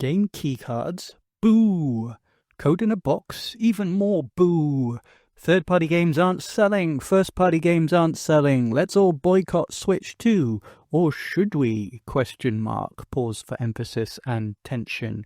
Game keycards? Boo! Code in a box? Even more boo! Third-party games aren't selling. First-party games aren't selling. Let's all boycott Switch 2. Or should we? Question mark. Pause for emphasis and tension.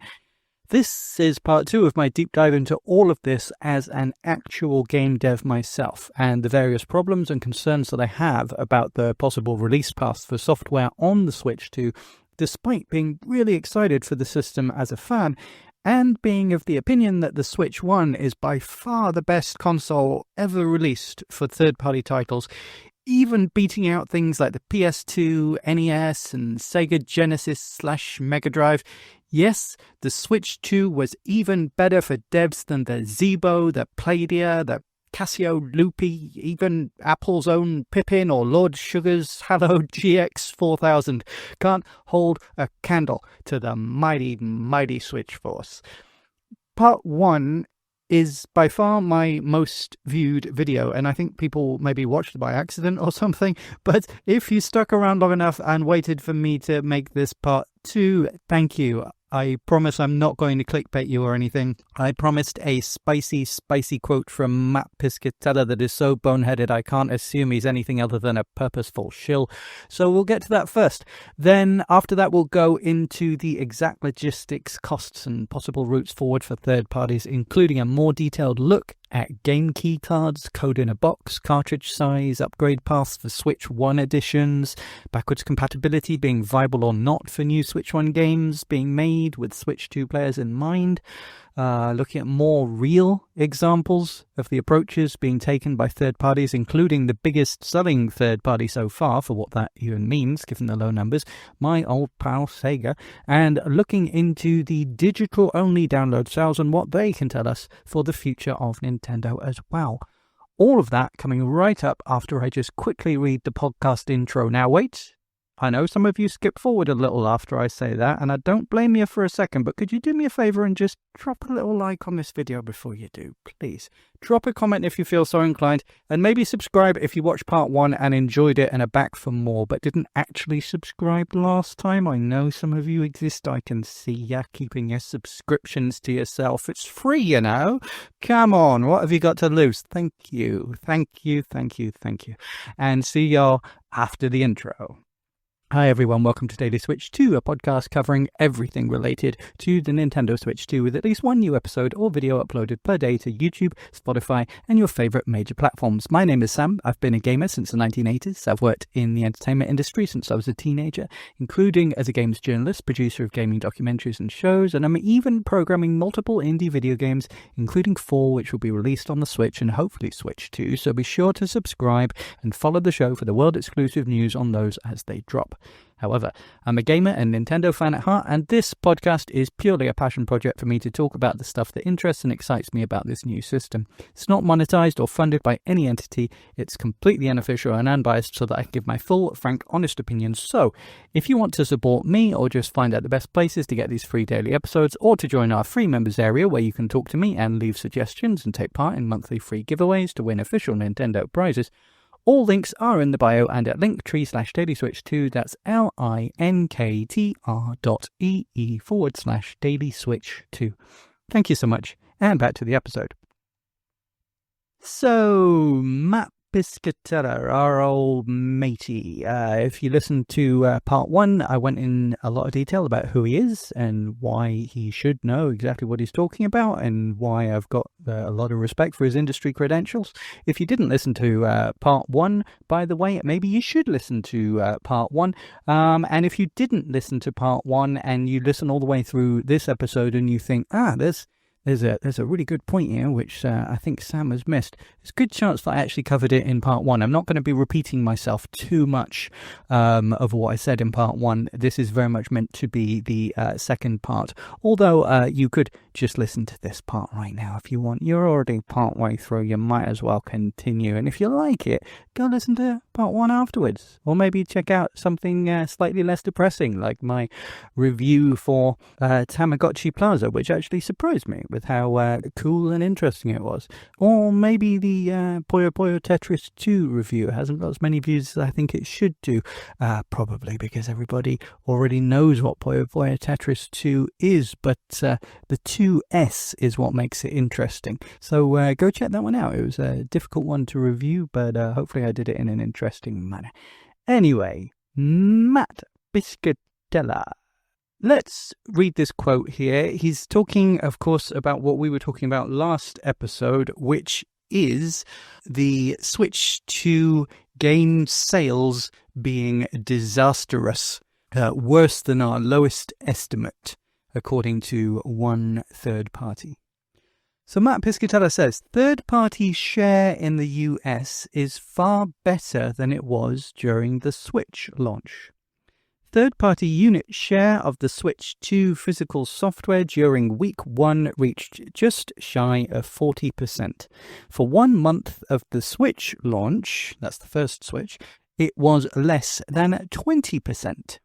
This is part 2 of my deep dive into all of this as an actual game dev myself, and the various problems and concerns that I have about the possible release paths for software on the Switch 2, despite being really excited for the system as a fan, and being of the opinion that the Switch 1 is by far the best console ever released for third-party titles, even beating out things like the PS2, NES, and Sega Genesis/Mega Drive. Yes, the Switch 2 was even better for devs than the Zeebo, the Playdia, the Casio Loopy, even Apple's own Pippin or Lord Sugar's Halo GX 4000 can't hold a candle to the mighty, mighty Switch Force. Part 1 is by far my most viewed video, and I think people maybe watched it by accident or something, but if you stuck around long enough and waited for me to make this part 2, thank you. I promise I'm not going to clickbait you or anything. I promised a spicy, spicy quote from Matt Piscatella that is so boneheaded I can't assume he's anything other than a purposeful shill. So we'll get to that first. Then after that we'll go into the exact logistics, costs and possible routes forward for third parties, including a more detailed look at game key cards, code in a box, cartridge size, upgrade paths for Switch 1 editions, backwards compatibility being viable or not for new Switch 1 games being made with Switch 2 players in mind, looking at more real examples of the approaches being taken by third parties, including the biggest selling third party so far, for what that even means given the low numbers, my old pal Sega, and looking into the digital only download sales and what they can tell us for the future of Nintendo as well. All of that coming right up after I just quickly read the podcast intro. Now wait, I know some of you skip forward a little after I say that, and I don't blame you for a second, but could you do me a favour and just drop a little like on this video before you do, please? Drop a comment if you feel so inclined, and maybe subscribe if you watched part 1 and enjoyed it and are back for more, but didn't actually subscribe last time. I know some of you exist, I can see ya keeping your subscriptions to yourself. It's free, you know. Come on, what have you got to lose? Thank you, thank you, thank you, thank you. And see y'all after the intro. Hi everyone, welcome to Daily Switch 2, a podcast covering everything related to the Nintendo Switch 2 with at least one new episode or video uploaded per day to YouTube, Spotify and your favourite major platforms. My name is Sam, I've been a gamer since the 1980s, I've worked in the entertainment industry since I was a teenager, including as a games journalist, producer of gaming documentaries and shows, and I'm even programming multiple indie video games, including 4 which will be released on the Switch and hopefully Switch 2, so be sure to subscribe and follow the show for the world exclusive news on those as they drop. However, I'm a gamer and Nintendo fan at heart, and this podcast is purely a passion project for me to talk about the stuff that interests and excites me about this new system. It's not monetized or funded by any entity, it's completely unofficial and unbiased so that I can give my full, frank, honest opinions. So, if you want to support me or just find out the best places to get these free daily episodes, or to join our free members area where you can talk to me and leave suggestions and take part in monthly free giveaways to win official Nintendo prizes, all links are in the bio and at linktree/dailyswitch2, that's linktr.ee/dailyswitch2. Thank you so much, and back to the episode. So, Matt Piscatella, our old matey. If you listen to part 1, I went in a lot of detail about who he is and why he should know exactly what he's talking about and why I've got a lot of respect for his industry credentials. If you didn't listen to part 1, by the way, maybe you should listen to part 1. And if you didn't listen to part 1 and you listen all the way through this episode and you think, there's a really good point here, which I think Sam has missed. There's a good chance that I actually covered it in part 1. I'm not going to be repeating myself too much of what I said in part 1. This is very much meant to be the second part. Although you could just listen to this part right now if you want. You're already part way through. You might as well continue. And if you like it, go listen to part 1 afterwards. Or maybe check out something slightly less depressing, like my review for Tamagotchi Plaza, which actually surprised me with how cool and interesting it was. Or maybe the Puyo Puyo Tetris 2 review hasn't got as many views as I think it should do. Probably because everybody already knows what Puyo Puyo Tetris 2 is, but the 2S is what makes it interesting. So go check that one out. It was a difficult one to review, but hopefully I did it in an interesting manner. Anyway, Matt Piscatella. Let's read this quote here. He's talking, of course, about what we were talking about last episode, which is the Switch 2 game sales being disastrous, worse than our lowest estimate, according to one third party. So Matt Piscatella says, third-party share in the US is far better than it was during the Switch launch. Third-party unit share of the Switch 2 physical software during week 1 reached just shy of 40%. For 1 month of the Switch launch, that's the first Switch, it was less than 20%.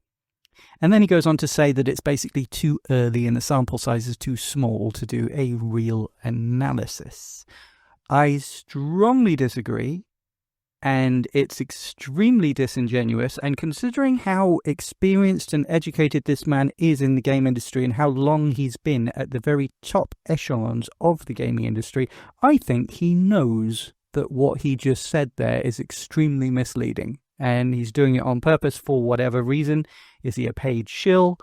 And then he goes on to say that it's basically too early and the sample size is too small to do a real analysis. I strongly disagree. And it's extremely disingenuous, and considering how experienced and educated this man is in the game industry and how long he's been at the very top echelons of the gaming industry, I think he knows that what he just said there is extremely misleading, and he's doing it on purpose for whatever reason. Is he a paid shill?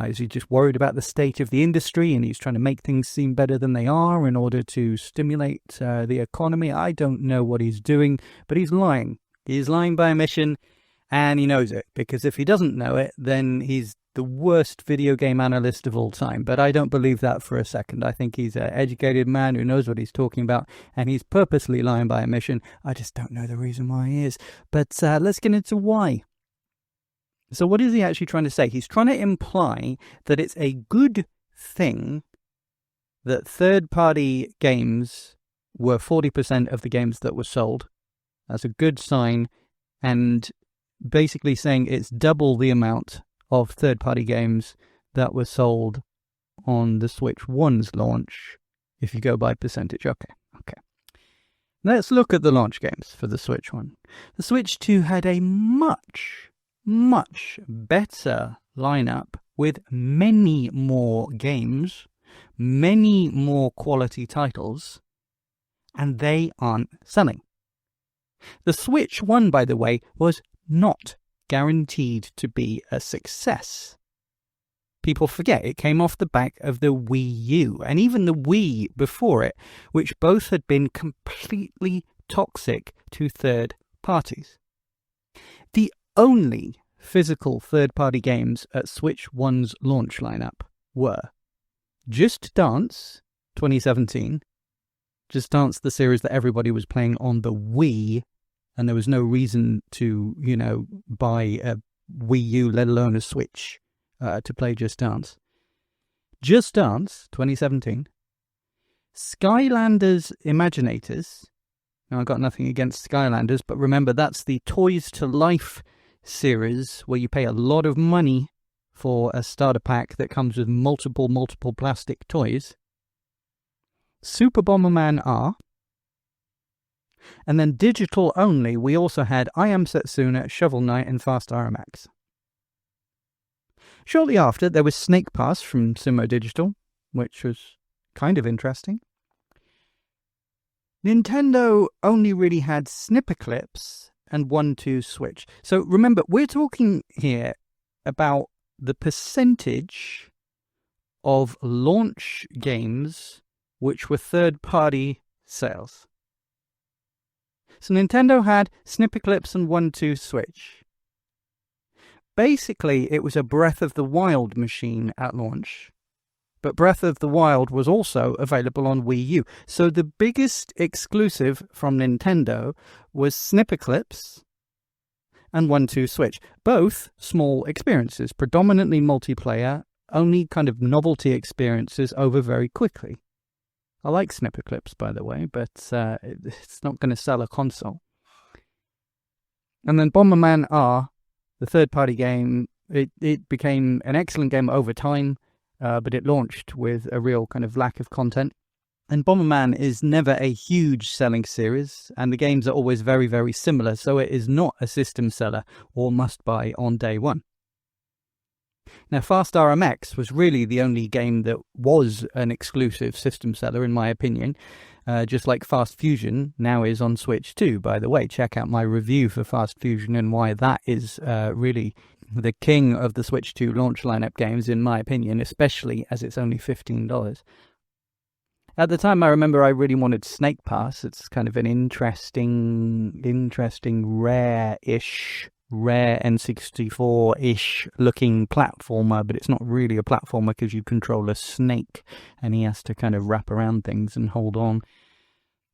Is he just worried about the state of the industry and he's trying to make things seem better than they are in order to stimulate the economy? I don't know what he's doing, but he's lying. He's lying by omission, and he knows it, because if he doesn't know it, then he's the worst video game analyst of all time. But I don't believe that for a second. I think he's an educated man who knows what he's talking about, and he's purposely lying by omission. I just don't know the reason why he is. But let's get into why. So what is he actually trying to say? He's trying to imply that it's a good thing that third-party games were 40% of the games that were sold. That's a good sign, and basically saying it's double the amount of third-party games that were sold on the Switch 1's launch, if you go by percentage. Okay. Let's look at the launch games for the Switch 1. The Switch 2 had a much better lineup with many more games, many more quality titles, and they aren't selling. The Switch 1, by the way, was not guaranteed to be a success. People forget it came off the back of the Wii U, and even the Wii before it, which both had been completely toxic to third parties. The only physical third-party games at Switch 1's launch lineup were Just Dance 2017, Just Dance, the series that everybody was playing on the Wii, and there was no reason to, buy a Wii U, let alone a Switch, to play Just Dance. Just Dance 2017, Skylanders Imaginators. Now, I've got nothing against Skylanders, but remember, that's the Toys to Life series where you pay a lot of money for a starter pack that comes with multiple plastic toys. Super Bomberman R. And then digital only, we also had I Am Setsuna, Shovel Knight, and Fast RMX. Shortly after, there was Snake Pass from Sumo Digital, which was kind of interesting. Nintendo only really had Snipper Clips and 1-2 Switch. So remember, we're talking here about the percentage of launch games which were third-party sales. So Nintendo had Snipper Clips and 1-2 Switch. Basically, it was a Breath of the Wild machine at launch. But Breath of the Wild was also available on Wii U. So the biggest exclusive from Nintendo was Snipper Clips and 1-2 Switch. Both small experiences, predominantly multiplayer, only kind of novelty experiences over very quickly. I like Snipper Clips, by the way, but it's not going to sell a console. And then Bomberman R, the third-party game, it became an excellent game over time. but it launched with a real kind of lack of content. And Bomberman is never a huge selling series, and the games are always very, very similar, so it is not a system seller or must-buy on day one. Now, Fast RMX was really the only game that was an exclusive system seller, in my opinion, just like Fast Fusion now is on Switch too. By the way, check out my review for Fast Fusion and why that is really the king of the Switch 2 launch lineup games, in my opinion, especially as it's only $15. At the time, I remember I really wanted Snake Pass. It's kind of an interesting, rare N64-ish looking platformer, but it's not really a platformer because you control a snake and he has to kind of wrap around things and hold on.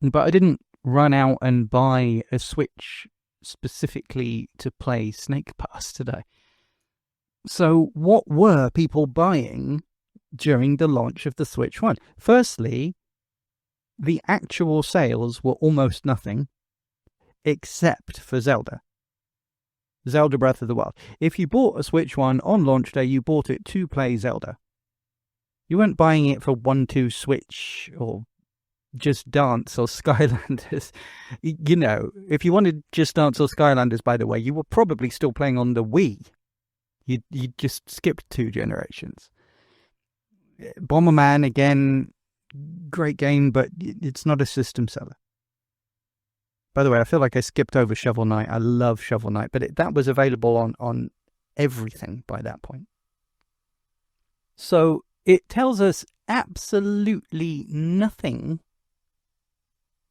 But I didn't run out and buy a Switch specifically to play Snake Pass today. So what were people buying during the launch of the Switch 1? Firstly, the actual sales were almost nothing, except for Zelda Breath of the Wild. If you bought a Switch 1 on launch day, you bought it to play Zelda. You weren't buying it for 1-2 Switch or Just Dance or Skylanders. You know, if you wanted Just Dance or Skylanders, by the way, you were probably still playing on the Wii. You just skipped 2 generations. Bomberman, again, great game, but it's not a system seller. By the way, I feel like I skipped over Shovel Knight. I love Shovel Knight, but that was available on everything by that point. So it tells us absolutely nothing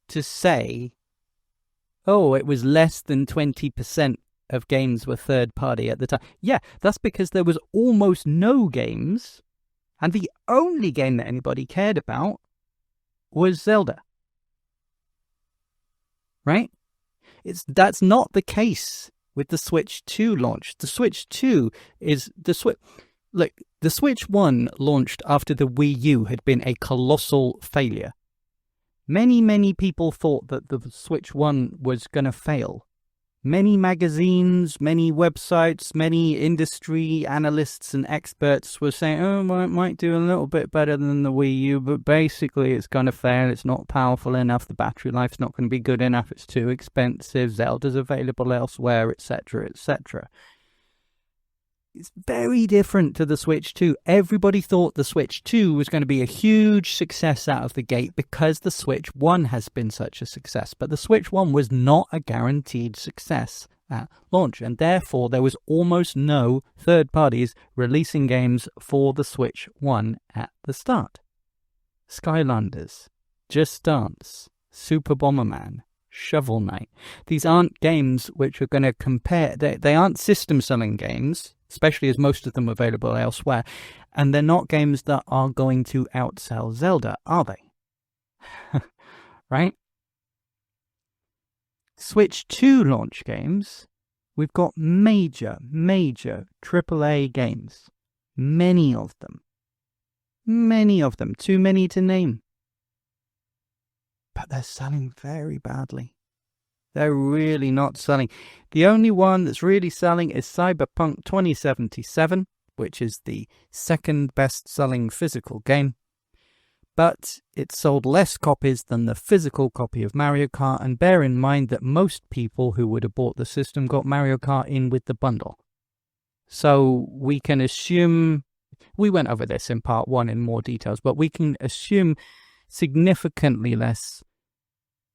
to say, oh, it was less than 20% of games were third party at the time. Yeah, that's because there was almost no games, and the only game that anybody cared about was Zelda. Right? That's not the case with the Switch 2 launch. The Switch 2 is the Switch. Look, the Switch 1 launched after the Wii U had been a colossal failure. Many, many people thought that the Switch 1 was going to fail. Many magazines, many websites, many industry analysts and experts were saying, oh, well, it might do a little bit better than the Wii U, but basically it's going to fail. It's not powerful enough. The battery life's not going to be good enough. It's too expensive. Zelda's available elsewhere, etc., etc. It's very different to the Switch 2. Everybody thought the Switch 2 was going to be a huge success out of the gate because the Switch 1 has been such a success. But the Switch 1 was not a guaranteed success at launch, and therefore there was almost no third parties releasing games for the Switch 1 at the start. Skylanders, Just Dance, Super Bomberman, Shovel Knight. These aren't games which are going to compare. They aren't system-selling games, especially as most of them are available elsewhere. And they're not games that are going to outsell Zelda, are they? Right? Switch 2 launch games, we've got major AAA games. Many of them. Too many to name. But they're selling very badly. They're really not selling. The only one that's really selling is Cyberpunk 2077, which is the second best-selling physical game. But it sold less copies than the physical copy of Mario Kart, and bear in mind that most people who would have bought the system got Mario Kart in with the bundle. So we can assume, we went over this in part 1 in more details, but we can assume significantly less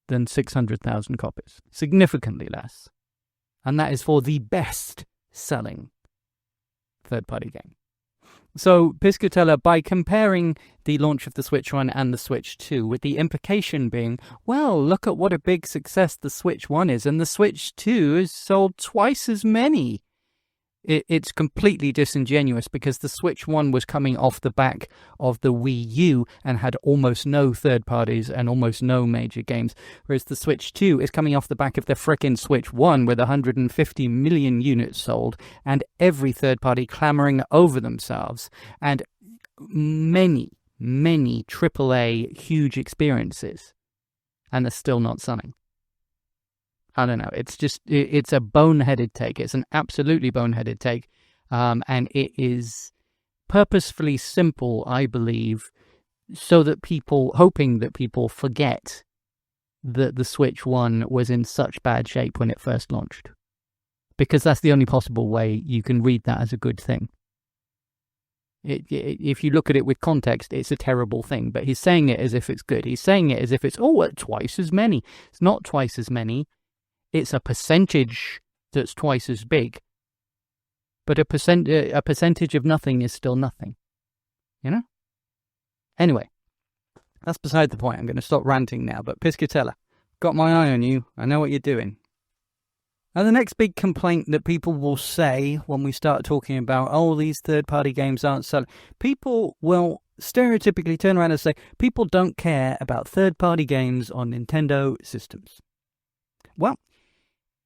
than 600,000 copies. Significantly less. And that is for the best-selling third-party game. So, Piscatella, by comparing the launch of the Switch 1 and the Switch 2, with the implication being, well, look at what a big success the Switch 1 is, and the Switch 2 has sold twice as many. It's completely disingenuous because the Switch 1 was coming off the back of the Wii U and had almost no third parties and almost no major games, whereas the Switch 2 is coming off the back of the frickin' Switch 1 with 150 million units sold and every third party clamoring over themselves and many AAA huge experiences, and they're still not selling. I don't know. It's just, it's a boneheaded take. It's an absolutely boneheaded take. And it is purposefully simple, I believe, so that hoping that people forget that the Switch 1 was in such bad shape when it first launched. Because that's the only possible way you can read that as a good thing. If you look at it with context, it's a terrible thing, but he's saying it as if it's good. He's saying it as if it's, twice as many. It's not twice as many. It's a percentage that's twice as big. But a percentage of nothing is still nothing. You know? Anyway, that's beside the point. I'm going to stop ranting now, but Piscatella, got my eye on you. I know what you're doing. Now, the next big complaint that people will say when we start talking about, these third-party games aren't selling, people will stereotypically turn around and say, people don't care about third-party games on Nintendo systems. Well,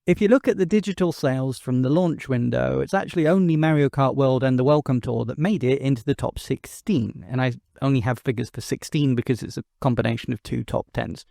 if you look at the digital sales from the launch window, it's actually only Mario Kart World and the Welcome Tour that made it into the top 16. And I only have figures for 16 because it's a combination of 2 top 10s.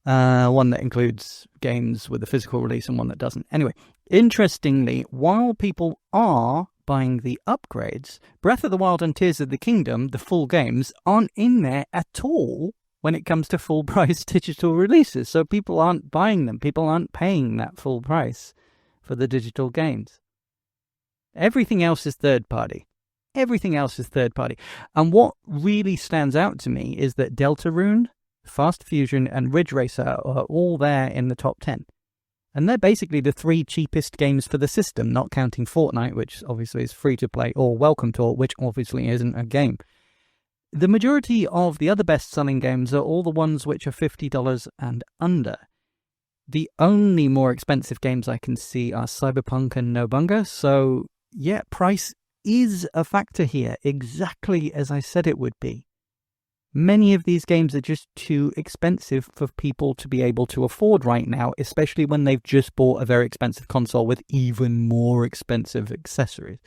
One that includes games with a physical release and one that doesn't. Anyway, interestingly, while people are buying the upgrades, Breath of the Wild and Tears of the Kingdom, the full games, aren't in there at all when it comes to full price digital releases. So people aren't buying them. People aren't paying that full price for the digital games. Everything else is third party. Everything else is third party. And what really stands out to me is that Deltarune, Fast Fusion and Ridge Racer are all there in the top 10. And they're basically the 3 cheapest games for the system, not counting Fortnite, which obviously is free to play, or Welcome Tour, which obviously isn't a game. The majority of the other best-selling games are all the ones which are $50 and under. The only more expensive games I can see are Cyberpunk and Nobunga, so yeah, price is a factor here, exactly as I said it would be. Many of these games are just too expensive for people to be able to afford right now, especially when they've just bought a very expensive console with even more expensive accessories.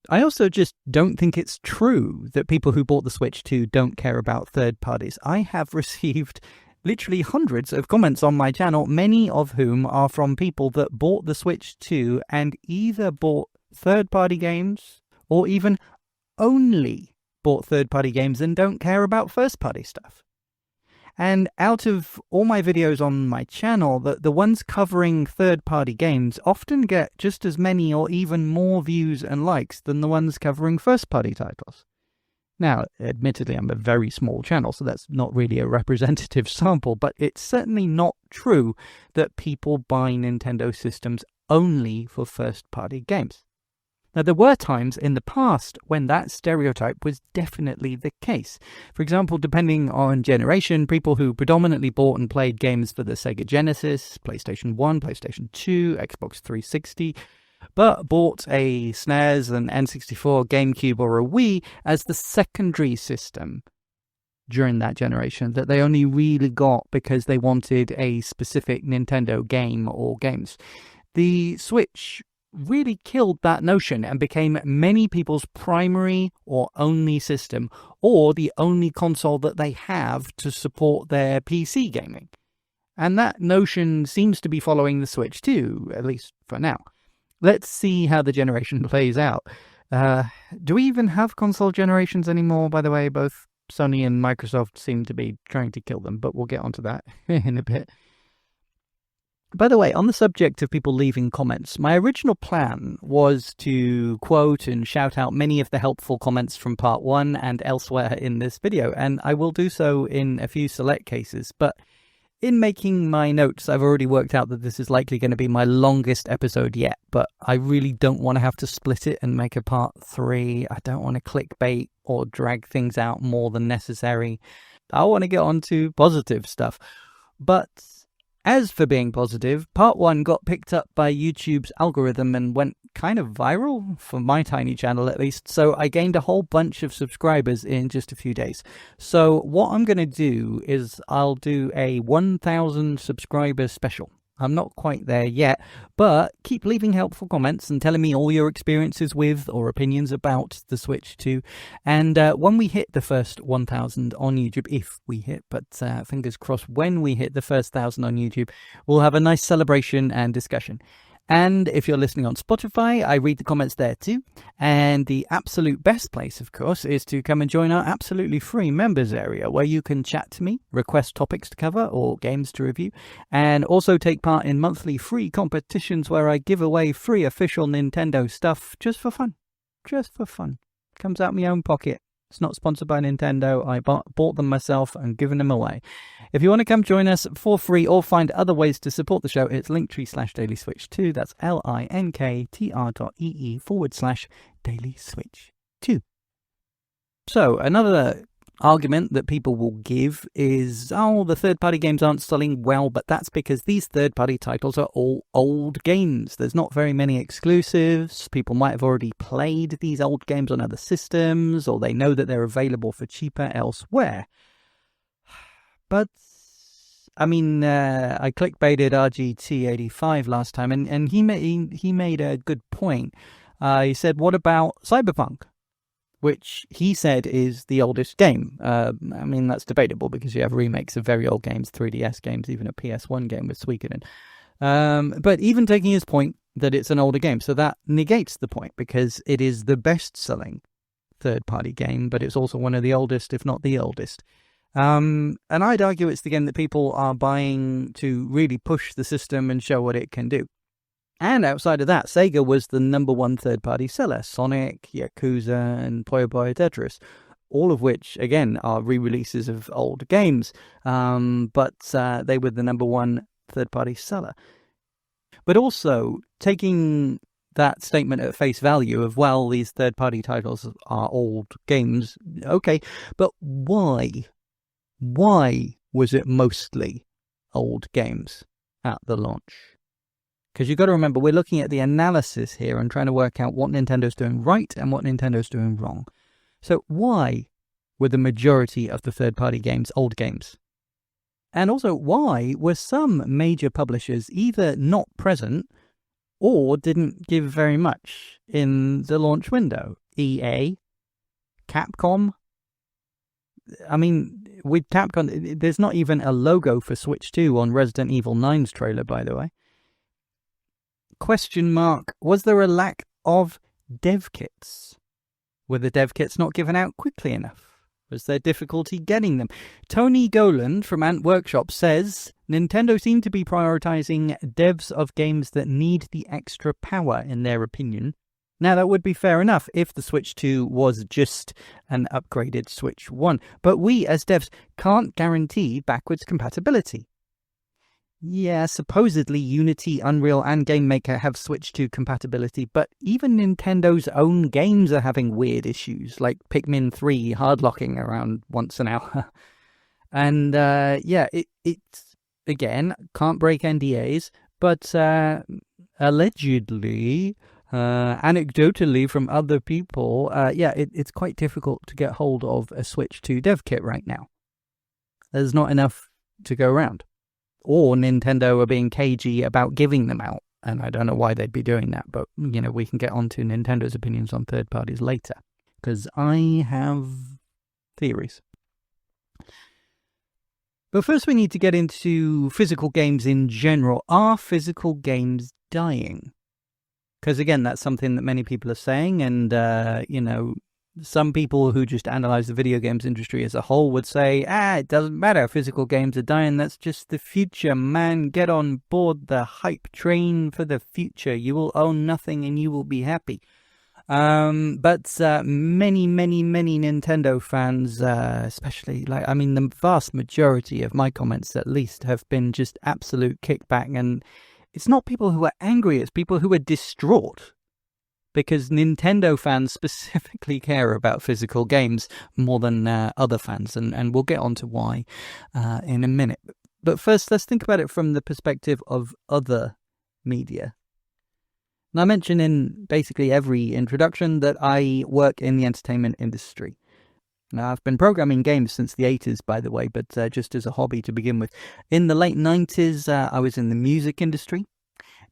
I also just don't think it's true that people who bought the Switch 2 don't care about third parties. I have received literally hundreds of comments on my channel, many of whom are from people that bought the Switch 2 and either bought third-party games or even only bought third-party games and don't care about first-party stuff. And out of all my videos on my channel, the ones covering third-party games often get just as many or even more views and likes than the ones covering first-party titles. Now, admittedly, I'm a very small channel, so that's not really a representative sample, but it's certainly not true that people buy Nintendo systems only for first-party games. Now, there were times in the past when that stereotype was definitely the case. For example, depending on generation, people who predominantly bought and played games for the Sega Genesis, PlayStation 1, PlayStation 2, Xbox 360, but bought a SNES, an N64, GameCube, or a Wii as the secondary system during that generation that they only really got because they wanted a specific Nintendo game or games. The Switch really killed that notion and became many people's primary or only system, or the only console that they have to support their PC gaming. And that notion seems to be following the Switch too, at least for now. Let's see how the generation plays out. Do we even have console generations anymore, by the way? Both Sony and Microsoft seem to be trying to kill them, but we'll get onto that in a bit. By the way, on the subject of people leaving comments, my original plan was to quote and shout out many of the helpful comments from part 1 and elsewhere in this video, and I will do so in a few select cases, but in making my notes, I've already worked out that this is likely going to be my longest episode yet, but I really don't want to have to split it and make a part 3. I don't want to clickbait or drag things out more than necessary. I want to get on to positive stuff. But as for being positive, part 1 got picked up by YouTube's algorithm and went kind of viral, for my tiny channel at least, so I gained a whole bunch of subscribers in just a few days. So what I'm going to do is I'll do a 1,000 subscriber special. I'm not quite there yet, but keep leaving helpful comments and telling me all your experiences with or opinions about the Switch 2. And when we hit the first 1,000 on YouTube, if we hit, but fingers crossed, when we hit the first 1,000 on YouTube, we'll have a nice celebration and discussion. And if you're listening on Spotify, I read the comments there too. And the absolute best place, of course, is to come and join our absolutely free members area where you can chat to me, request topics to cover or games to review, and also take part in monthly free competitions where I give away free official Nintendo stuff just for fun. Just for fun. Comes out of my own pocket. It's not sponsored by Nintendo. I bought them myself and given them away. If you want to come join us for free or find other ways to support the show, it's linktree/dailyswitch2. That's linktr.ee/dailyswitch2. So another argument that people will give is, oh, the third-party games aren't selling well, but that's because these third-party titles are all old games. There's not very many exclusives. People might have already played these old games on other systems, or they know that they're available for cheaper elsewhere. But, I mean, I clickbaited RGT85 last time, and he made a good point. He said, what about Cyberpunk? Which he said is the oldest game. I mean, that's debatable because you have remakes of very old games, 3DS games, even a PS1 game with Suikoden. But even taking his point that it's an older game, so that negates the point because it is the best-selling third-party game, but it's also one of the oldest, if not the oldest. And I'd argue it's the game that people are buying to really push the system and show what it can do. And outside of that, Sega was the #1 third-party seller. Sonic, Yakuza, and Puyo Puyo Tetris, all of which, again, are re-releases of old games. But they were the #1 third-party seller. But also, taking that statement at face value of, well, these third-party titles are old games, okay, but why? Why was it mostly old games at the launch? Because you've got to remember, we're looking at the analysis here and trying to work out what Nintendo's doing right and what Nintendo's doing wrong. So why were the majority of the third-party games old games? And also, why were some major publishers either not present or didn't give very much in the launch window? EA? Capcom? I mean, with Capcom, there's not even a logo for Switch 2 on Resident Evil 9's trailer, by the way. Question mark, was there a lack of dev kits? Were the dev kits not given out quickly enough? Was there difficulty getting them? Tony Goland from Ant Workshop says, Nintendo seemed to be prioritizing devs of games that need the extra power, in their opinion. Now, that would be fair enough if the Switch 2 was just an upgraded Switch 1, but we as devs can't guarantee backwards compatibility. Yeah, supposedly Unity, Unreal, and GameMaker have Switch 2 compatibility, but even Nintendo's own games are having weird issues, like Pikmin 3 hardlocking around once an hour. And yeah, it's, again, can't break NDAs, but allegedly, anecdotally from other people, yeah, it's quite difficult to get hold of a Switch 2 dev kit right now. There's not enough to go around. Or Nintendo are being cagey about giving them out. And I don't know why they'd be doing that. But, you know, we can get on to Nintendo's opinions on third parties later. Because I have theories. But first we need to get into physical games in general. Are physical games dying? Because, again, that's something that many people are saying. And, you know, some people who just analyze the video games industry as a whole would say, it doesn't matter, physical games are dying, that's just the future, man, get on board the hype train for the future, you will own nothing and you will be happy. But many Nintendo fans, especially, like, I mean, the vast majority of my comments at least have been just absolute kickback, and it's not people who are angry, it's people who are distraught. Because Nintendo fans specifically care about physical games more than other fans, and we'll get on to why in a minute. But first, let's think about it from the perspective of other media. And I mention in basically every introduction that I work in the entertainment industry. Now, I've been programming games since the 80s, by the way, but just as a hobby to begin with. In the late 90s, I was in the music industry.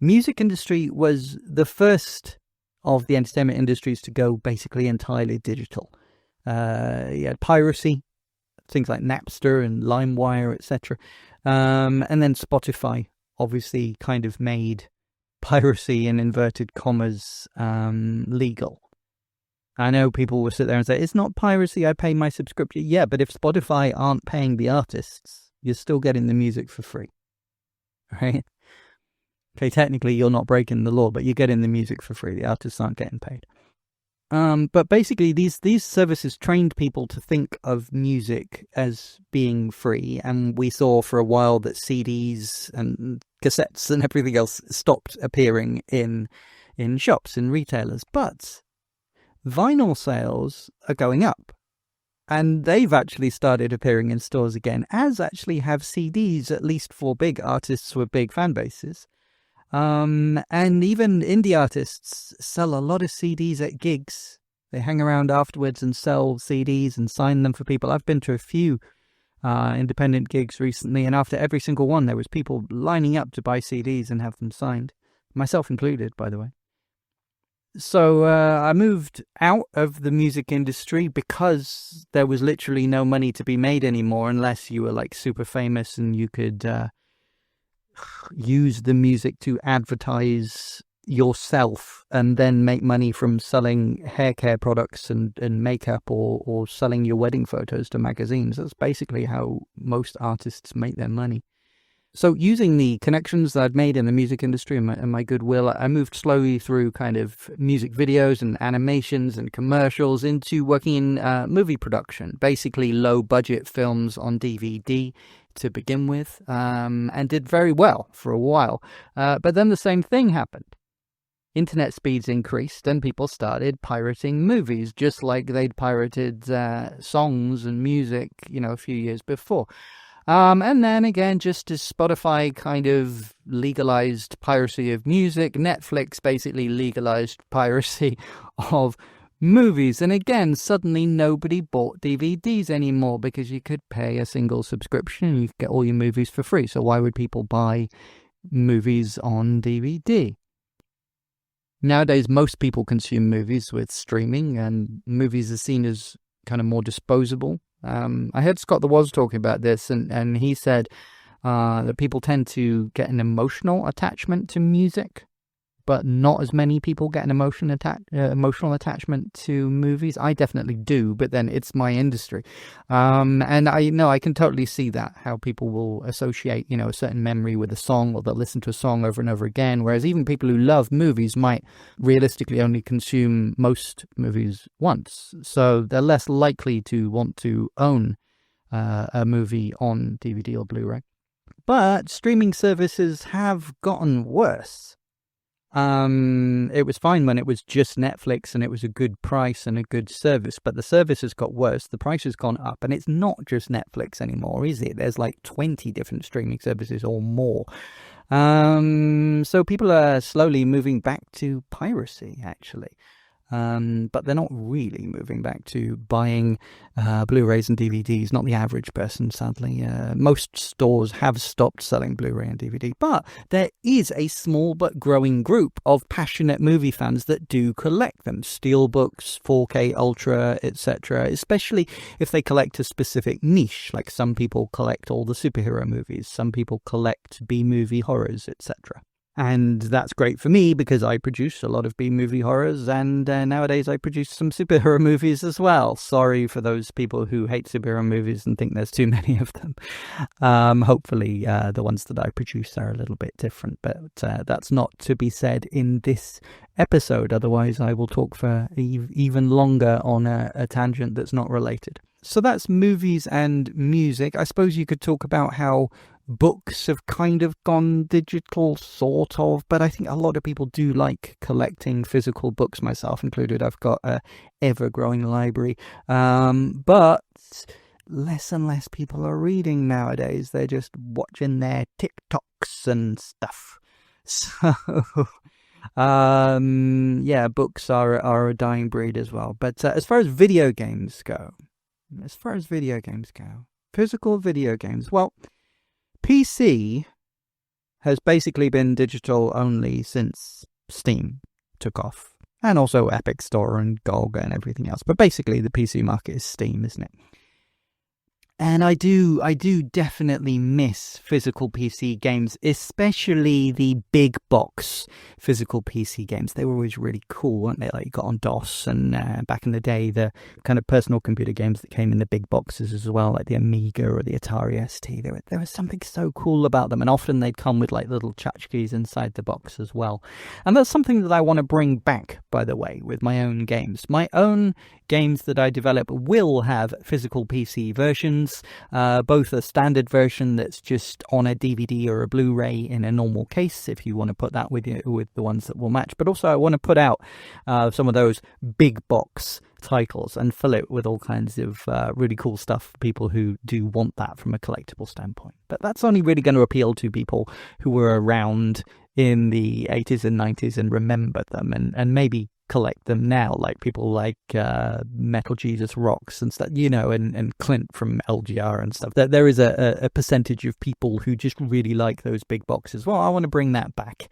Music industry was the first of the entertainment industries to go basically entirely digital. You had piracy, things like Napster and LimeWire, etc. And then Spotify obviously kind of made piracy in inverted commas legal? I know people will sit there and say, it's not piracy, I pay my subscription. Yeah, but if Spotify aren't paying the artists, you're still getting the music for free, right? Okay, technically you're not breaking the law, but you're getting the music for free. The artists aren't getting paid. But basically these services trained people to think of music as being free, and we saw for a while that CDs and cassettes and everything else stopped appearing in shops, in retailers. But vinyl sales are going up, and they've actually started appearing in stores again, as actually have CDs, at least for big artists with big fan bases. And even indie artists sell a lot of CDs at gigs. They hang around afterwards and sell CDs and sign them for people. I've been to a few independent gigs recently, and after every single one there was people lining up to buy CDs and have them signed, myself included, by the way. So I moved out of the music industry because there was literally no money to be made anymore, unless you were like super famous and you could use the music to advertise yourself and then make money from selling hair care products and makeup, or selling your wedding photos to magazines. That's basically how most artists make their money. So using the connections that I'd made in the music industry and my goodwill, I moved slowly through kind of music videos and animations and commercials into working in movie production, basically low-budget films on DVD to begin with, and did very well for a while. But then the same thing happened. Internet speeds increased and people started pirating movies, just like they'd pirated songs and music, a few years before. And then again, just as Spotify kind of legalized piracy of music, Netflix basically legalized piracy of movies. And again, suddenly nobody bought DVDs anymore because you could pay a single subscription and you could get all your movies for free. So why would people buy movies on DVD? Nowadays, most people consume movies with streaming, and movies are seen as kind of more disposable. I heard Scott the Woz talking about this, and he said that people tend to get an emotional attachment to music, but not as many people get an emotional attachment to movies. I definitely do, but then it's my industry. And I can totally see that, how people will associate, a certain memory with a song, or they'll listen to a song over and over again, whereas even people who love movies might realistically only consume most movies once. So they're less likely to want to own a movie on DVD or Blu-ray. But streaming services have gotten worse. It was fine when it was just Netflix and it was a good price and a good service, but the service has got worse. The price has gone up, and it's not just Netflix anymore, is it? There's like 20 different streaming services or more. So people are slowly moving back to piracy, actually. But they're not really moving back to buying Blu-rays and DVDs, not the average person, sadly. Most stores have stopped selling Blu-ray and DVD, but there is a small but growing group of passionate movie fans that do collect them. Steelbooks, 4K Ultra, etc., especially if they collect a specific niche, like some people collect all the superhero movies, some people collect B-movie horrors, etc. And that's great for me because I produce a lot of B-movie horrors, and nowadays I produce some superhero movies as well. Sorry for those people who hate superhero movies and think there's too many of them. Hopefully the ones that I produce are a little bit different, but that's not to be said in this episode. Otherwise I will talk for even longer on a tangent that's not related. So that's movies and music. I suppose you could talk about how books have kind of gone digital, sort of, but I think a lot of people do like collecting physical books, myself included. I've got a ever-growing library, but less and less people are reading nowadays. They're just watching their TikToks and stuff. So books are a dying breed as well. But as far as video games go, physical video games, well, PC has basically been digital only since Steam took off, and also Epic Store and GOG and everything else. But basically the PC market is Steam, isn't it? And I do definitely miss physical PC games, especially the big box physical PC games. They were always really cool, weren't they? Like you got on DOS, and back in the day, the kind of personal computer games that came in the big boxes as well, like the Amiga or the Atari ST. There was something so cool about them, and often they'd come with like little tchotchkes inside the box as well. And that's something that I want to bring back, by the way, with my own games. My own games that I develop will have physical PC versions, both a standard version that's just on a DVD or a Blu-ray in a normal case, if you want to put that with the ones that will match. But also I want to put out some of those big box titles and fill it with all kinds of really cool stuff for people who do want that from a collectible standpoint. But that's only really going to appeal to people who were around in the 80s and 90s and remember them, and maybe collect them now, like people like Metal Jesus Rocks and stuff, and Clint from LGR and stuff. There is a percentage of people who just really like those big boxes. Well, I want to bring that back.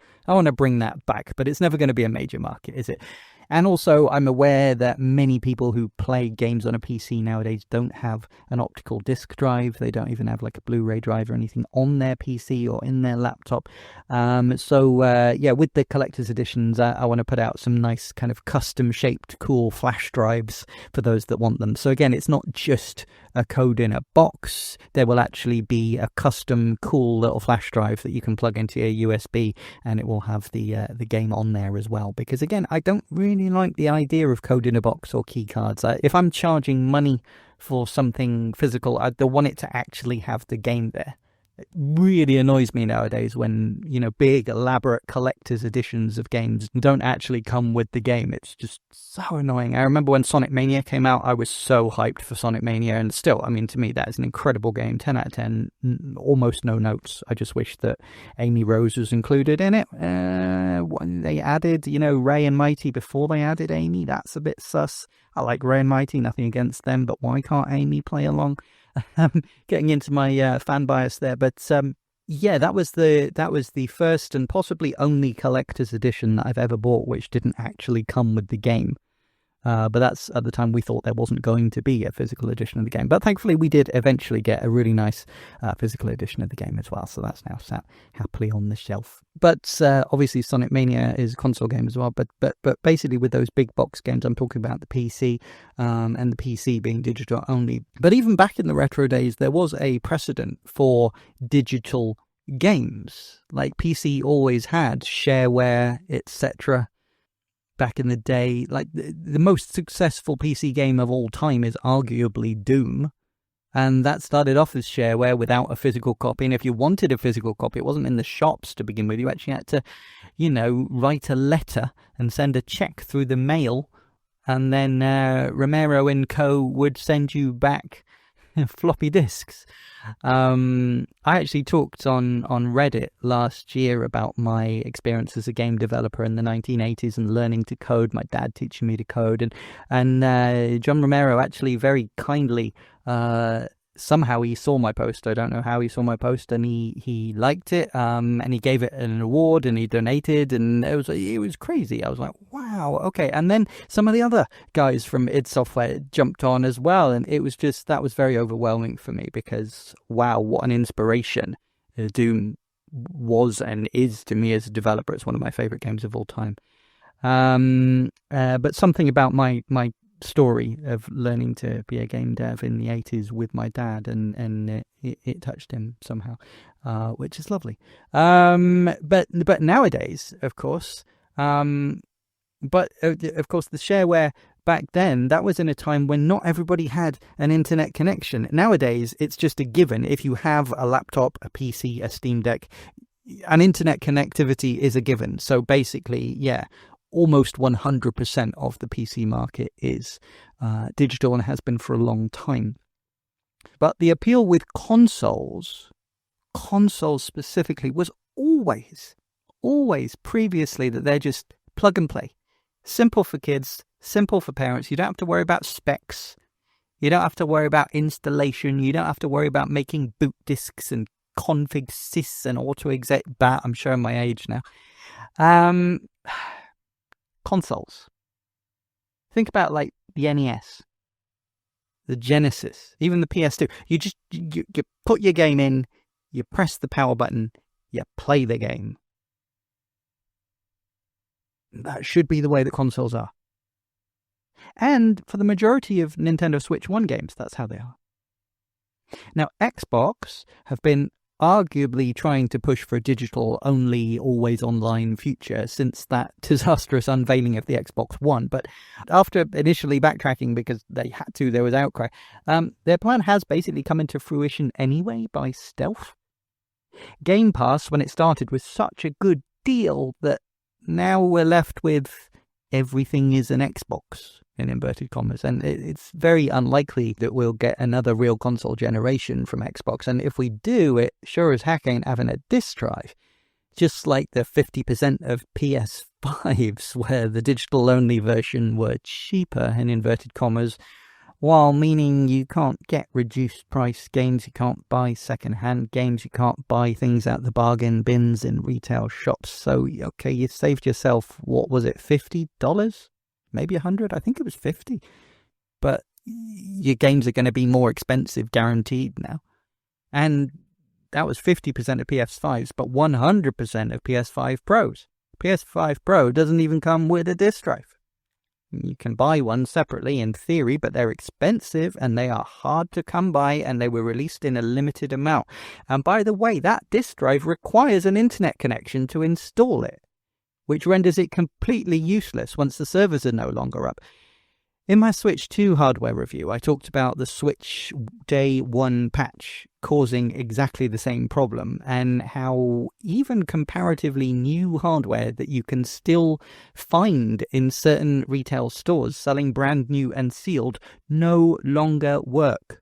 But it's never going to be a major market, is it? And also, I'm aware that many people who play games on a PC nowadays don't have an optical disc drive. They don't even have like a Blu-ray drive or anything on their PC or in their laptop. So with the collector's editions, I want to put out some nice kind of custom-shaped, cool flash drives for those that want them. So again, it's not just a code in a box. There will actually be a custom, cool little flash drive that you can plug into your USB, and it will have the game on there as well. Because again, I don't really like the idea of code in a box or key cards. If I'm charging money for something physical, I don't want it to actually have the game there. It really annoys me nowadays when, big elaborate collector's editions of games don't actually come with the game. It's just so annoying. I remember when Sonic Mania came out, I was so hyped for Sonic Mania, and still, to me, that is an incredible game. 10 out of 10, almost no notes. I just wish that Amy Rose was included in it. They added, Ray and Mighty before they added Amy. That's a bit sus. I like Ray and Mighty, nothing against them, but why can't Amy play along? Getting into my fan bias there, but that was the first and possibly only collector's edition that I've ever bought which didn't actually come with the game. But that's at the time we thought there wasn't going to be a physical edition of the game. But thankfully we did eventually get a really nice physical edition of the game as well. So that's now sat happily on the shelf. But obviously Sonic Mania is a console game as well. But basically with those big box games, I'm talking about the PC and the PC being digital only. But even back in the retro days, there was a precedent for digital games. Like PC always had shareware, etc. Back in the day, like the most successful PC game of all time is arguably Doom, and that started off as shareware without a physical copy. And if you wanted a physical copy, it wasn't in the shops to begin with. You actually had to, write a letter and send a check through the mail, and then Romero and Co. would send you back floppy disks. I actually talked on Reddit last year about my experience as a game developer in the 1980s and learning to code, my dad teaching me to code, and John Romero actually very kindly somehow he saw my post. I don't know how he saw my post, and he liked it, and he gave it an award, and he donated, and it was crazy. I was like, wow, okay. And then some of the other guys from id Software jumped on as well, and that was very overwhelming for me because wow, what an inspiration Doom was and is to me as a developer. It's one of my favorite games of all time. But something about my story of learning to be a game dev in the 80s with my dad, and it touched him somehow, which is lovely. But nowadays, of course, the shareware back then, that was in a time when not everybody had an internet connection. Nowadays, it's just a given. If you have a laptop, a PC, a Steam Deck, an internet connectivity is a given. So basically, almost 100% of the PC market is digital and has been for a long time. But the appeal with consoles specifically, was always previously that they're just plug and play. Simple for kids, simple for parents. You don't have to worry about specs. You don't have to worry about installation. You don't have to worry about making boot disks and config sys and auto-exec bat. I'm showing my age now. Consoles. Think about like the NES. the Genesis, even the PS2. You put your game in, you press the power button, you play the game. That should be the way that consoles are. And for the majority of Nintendo Switch 1 games, that's how they are. Now, Xbox have been arguably trying to push for a digital-only, always-online future since that disastrous unveiling of the Xbox One. But after initially backtracking because they had to, there was outcry, their plan has basically come into fruition anyway by stealth. Game Pass, when it started, was such a good deal that now we're left with everything is an Xbox, in inverted commas, and it's very unlikely that we'll get another real console generation from Xbox, and if we do, it sure as heck ain't having a disk drive. Just like the 50% of PS5s where the digital-only version were cheaper, in inverted commas, while meaning you can't get reduced price games, you can't buy second-hand games, you can't buy things out the bargain bins in retail shops. So, okay, you saved yourself, what was it, $50? Maybe 100? I think it was 50. But your games are going to be more expensive, guaranteed now. And that was 50% of PS5s, but 100% of PS5 Pros. PS5 Pro doesn't even come with a disk drive. You can buy one separately in theory, but they're expensive and they are hard to come by, and they were released in a limited amount. And by the way, that disk drive requires an internet connection to install it, which renders it completely useless once the servers are no longer up. In my Switch 2 hardware review, I talked about the Switch Day 1 patch causing exactly the same problem, and how even comparatively new hardware that you can still find in certain retail stores selling brand new and sealed no longer work.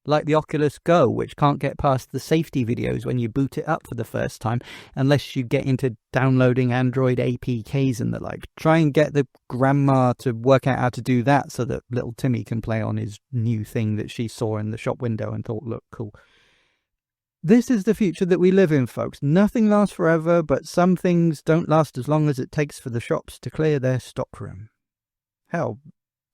Like the Oculus Go, which can't get past the safety videos when you boot it up for the first time, unless you get into downloading Android APKs and the like. Try and get the grandma to work out how to do that so that little Timmy can play on his new thing that she saw in the shop window and thought looked cool. This is the future that we live in, folks. Nothing lasts forever, but some things don't last as long as it takes for the shops to clear their stockroom. Hell,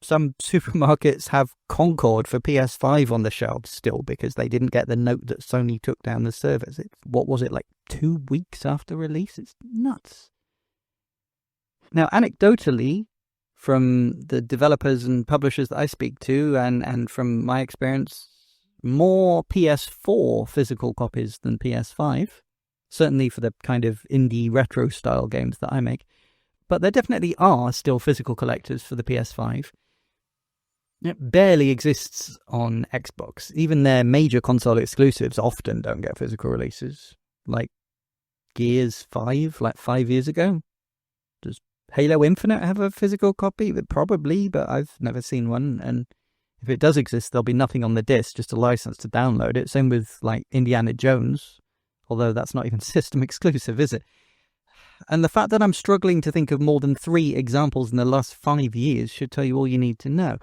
some supermarkets have Concord for PS5 on the shelves still because they didn't get the note that Sony took down the servers. What was it, like 2 weeks after release? It's nuts. Now, anecdotally, from the developers and publishers that I speak to, and from my experience, more PS4 physical copies than PS5. Certainly for the kind of indie retro style games that I make. But there definitely are still physical collectors for the PS5. It barely exists on Xbox. Even their major console exclusives often don't get physical releases. Like Gears 5, like 5 years ago. Does Halo Infinite have a physical copy? Probably, but I've never seen one. And if it does exist, there'll be nothing on the disc, just a license to download it. Same with like Indiana Jones. Although that's not even system exclusive, is it? And the fact that I'm struggling to think of more than 3 examples in the last 5 years should tell you all you need to know.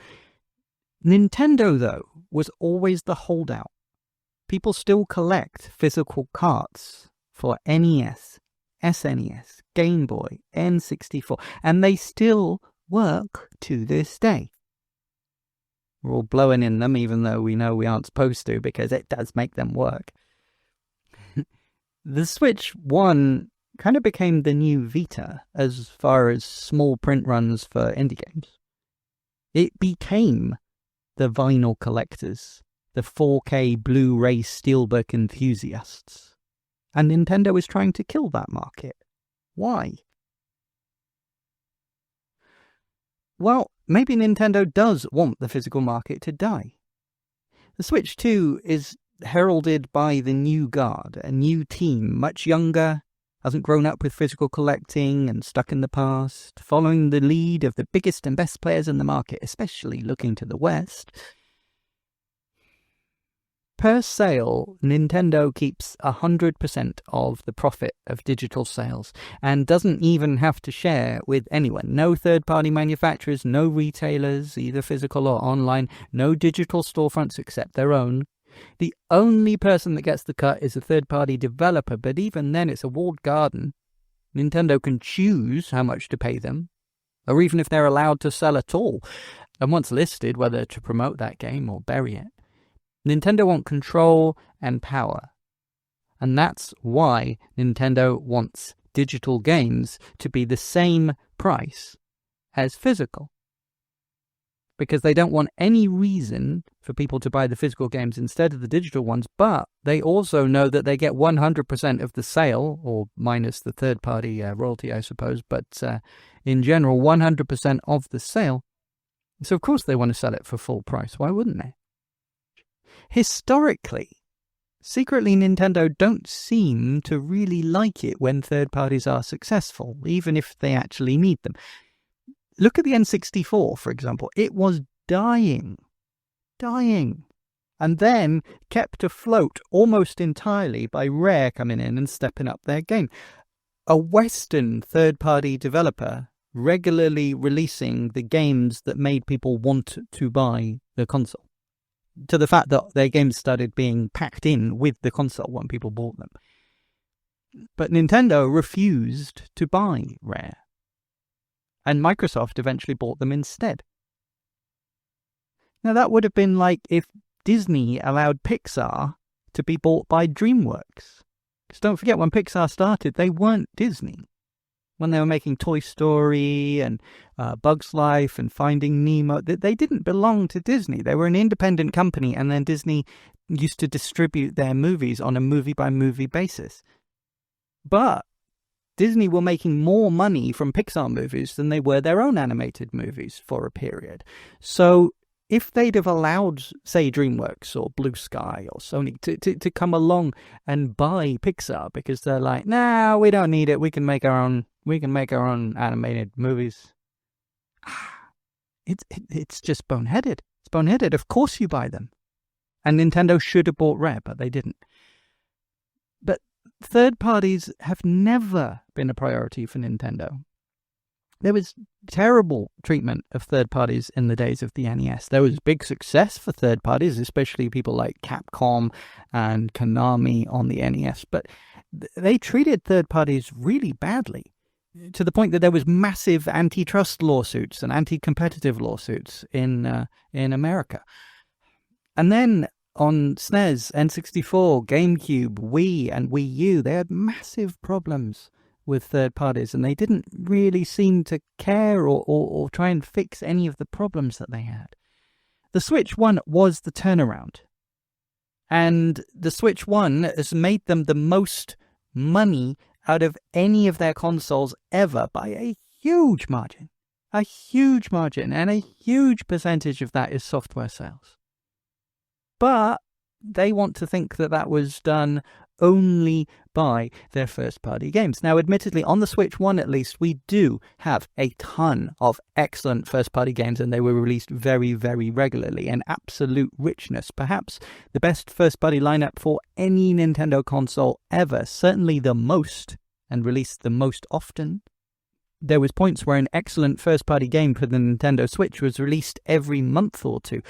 Nintendo, though, was always the holdout. People still collect physical carts for NES, SNES, Game Boy, N64, and they still work to this day. We're all blowing in them, even though we know we aren't supposed to, because it does make them work. The Switch 1 kind of became the new Vita as far as small print runs for indie games. It became the vinyl collectors, the 4K Blu-ray Steelbook enthusiasts. And Nintendo is trying to kill that market. Why? Well, maybe Nintendo does want the physical market to die. The Switch 2 is heralded by the new guard, a new team, much younger, hasn't grown up with physical collecting and stuck in the past, following the lead of the biggest and best players in the market, especially looking to the West. Per sale, Nintendo keeps 100% of the profit of digital sales and doesn't even have to share with anyone. No third-party manufacturers, no retailers, either physical or online, no digital storefronts except their own. The only person that gets the cut is a third-party developer, but even then it's a walled garden. Nintendo can choose how much to pay them, or even if they're allowed to sell at all. And once listed, whether to promote that game or bury it, Nintendo want control and power. And that's why Nintendo wants digital games to be the same price as physical. Because they don't want any reason for people to buy the physical games instead of the digital ones, but they also know that they get 100% of the sale, or minus the third-party royalty, I suppose, but in general, 100% of the sale. So of course they want to sell it for full price. Why wouldn't they? Historically, secretly Nintendo don't seem to really like it when third parties are successful, even if they actually need them. Look at the N64, for example. It was dying, and then kept afloat almost entirely by Rare coming in and stepping up their game. A Western third-party developer regularly releasing the games that made people want to buy the console, to the fact that their games started being packed in with the console when people bought them. But Nintendo refused to buy Rare, and Microsoft eventually bought them instead. Now that would have been like if Disney allowed Pixar to be bought by DreamWorks. Because don't forget, when Pixar started, they weren't Disney. When they were making Toy Story and Bug's Life and Finding Nemo, they didn't belong to Disney. They were an independent company, and then Disney used to distribute their movies on a movie-by-movie basis. But Disney were making more money from Pixar movies than they were their own animated movies for a period. So if they'd have allowed, say, DreamWorks or Blue Sky or Sony to come along and buy Pixar because they're like, nah, we don't need it. We can make our own animated movies. It's just boneheaded. It's boneheaded. Of course you buy them. And Nintendo should have bought Rare, but they didn't. But third parties have never been a priority for Nintendo. There was terrible treatment of third parties in the days of the NES. There was big success for third parties, especially people like Capcom and Konami on the NES. But they treated third parties really badly, to the point that there was massive antitrust lawsuits and anti-competitive lawsuits in America. And then on SNES, N64, GameCube, Wii, and Wii U, they had massive problems with third parties, and they didn't really seem to care or try and fix any of the problems that they had. The Switch 1 was the turnaround, and the Switch 1 has made them the most money out of any of their consoles ever by a huge margin, and a huge percentage of that is software sales. But they want to think that that was done only by their first-party games. Now, admittedly, on the Switch 1 at least, we do have a ton of excellent first-party games, and they were released very, very regularly, an absolute richness. Perhaps the best first-party lineup for any Nintendo console ever, certainly the most, and released the most often. There was points where an excellent first-party game for the Nintendo Switch was released every month or two,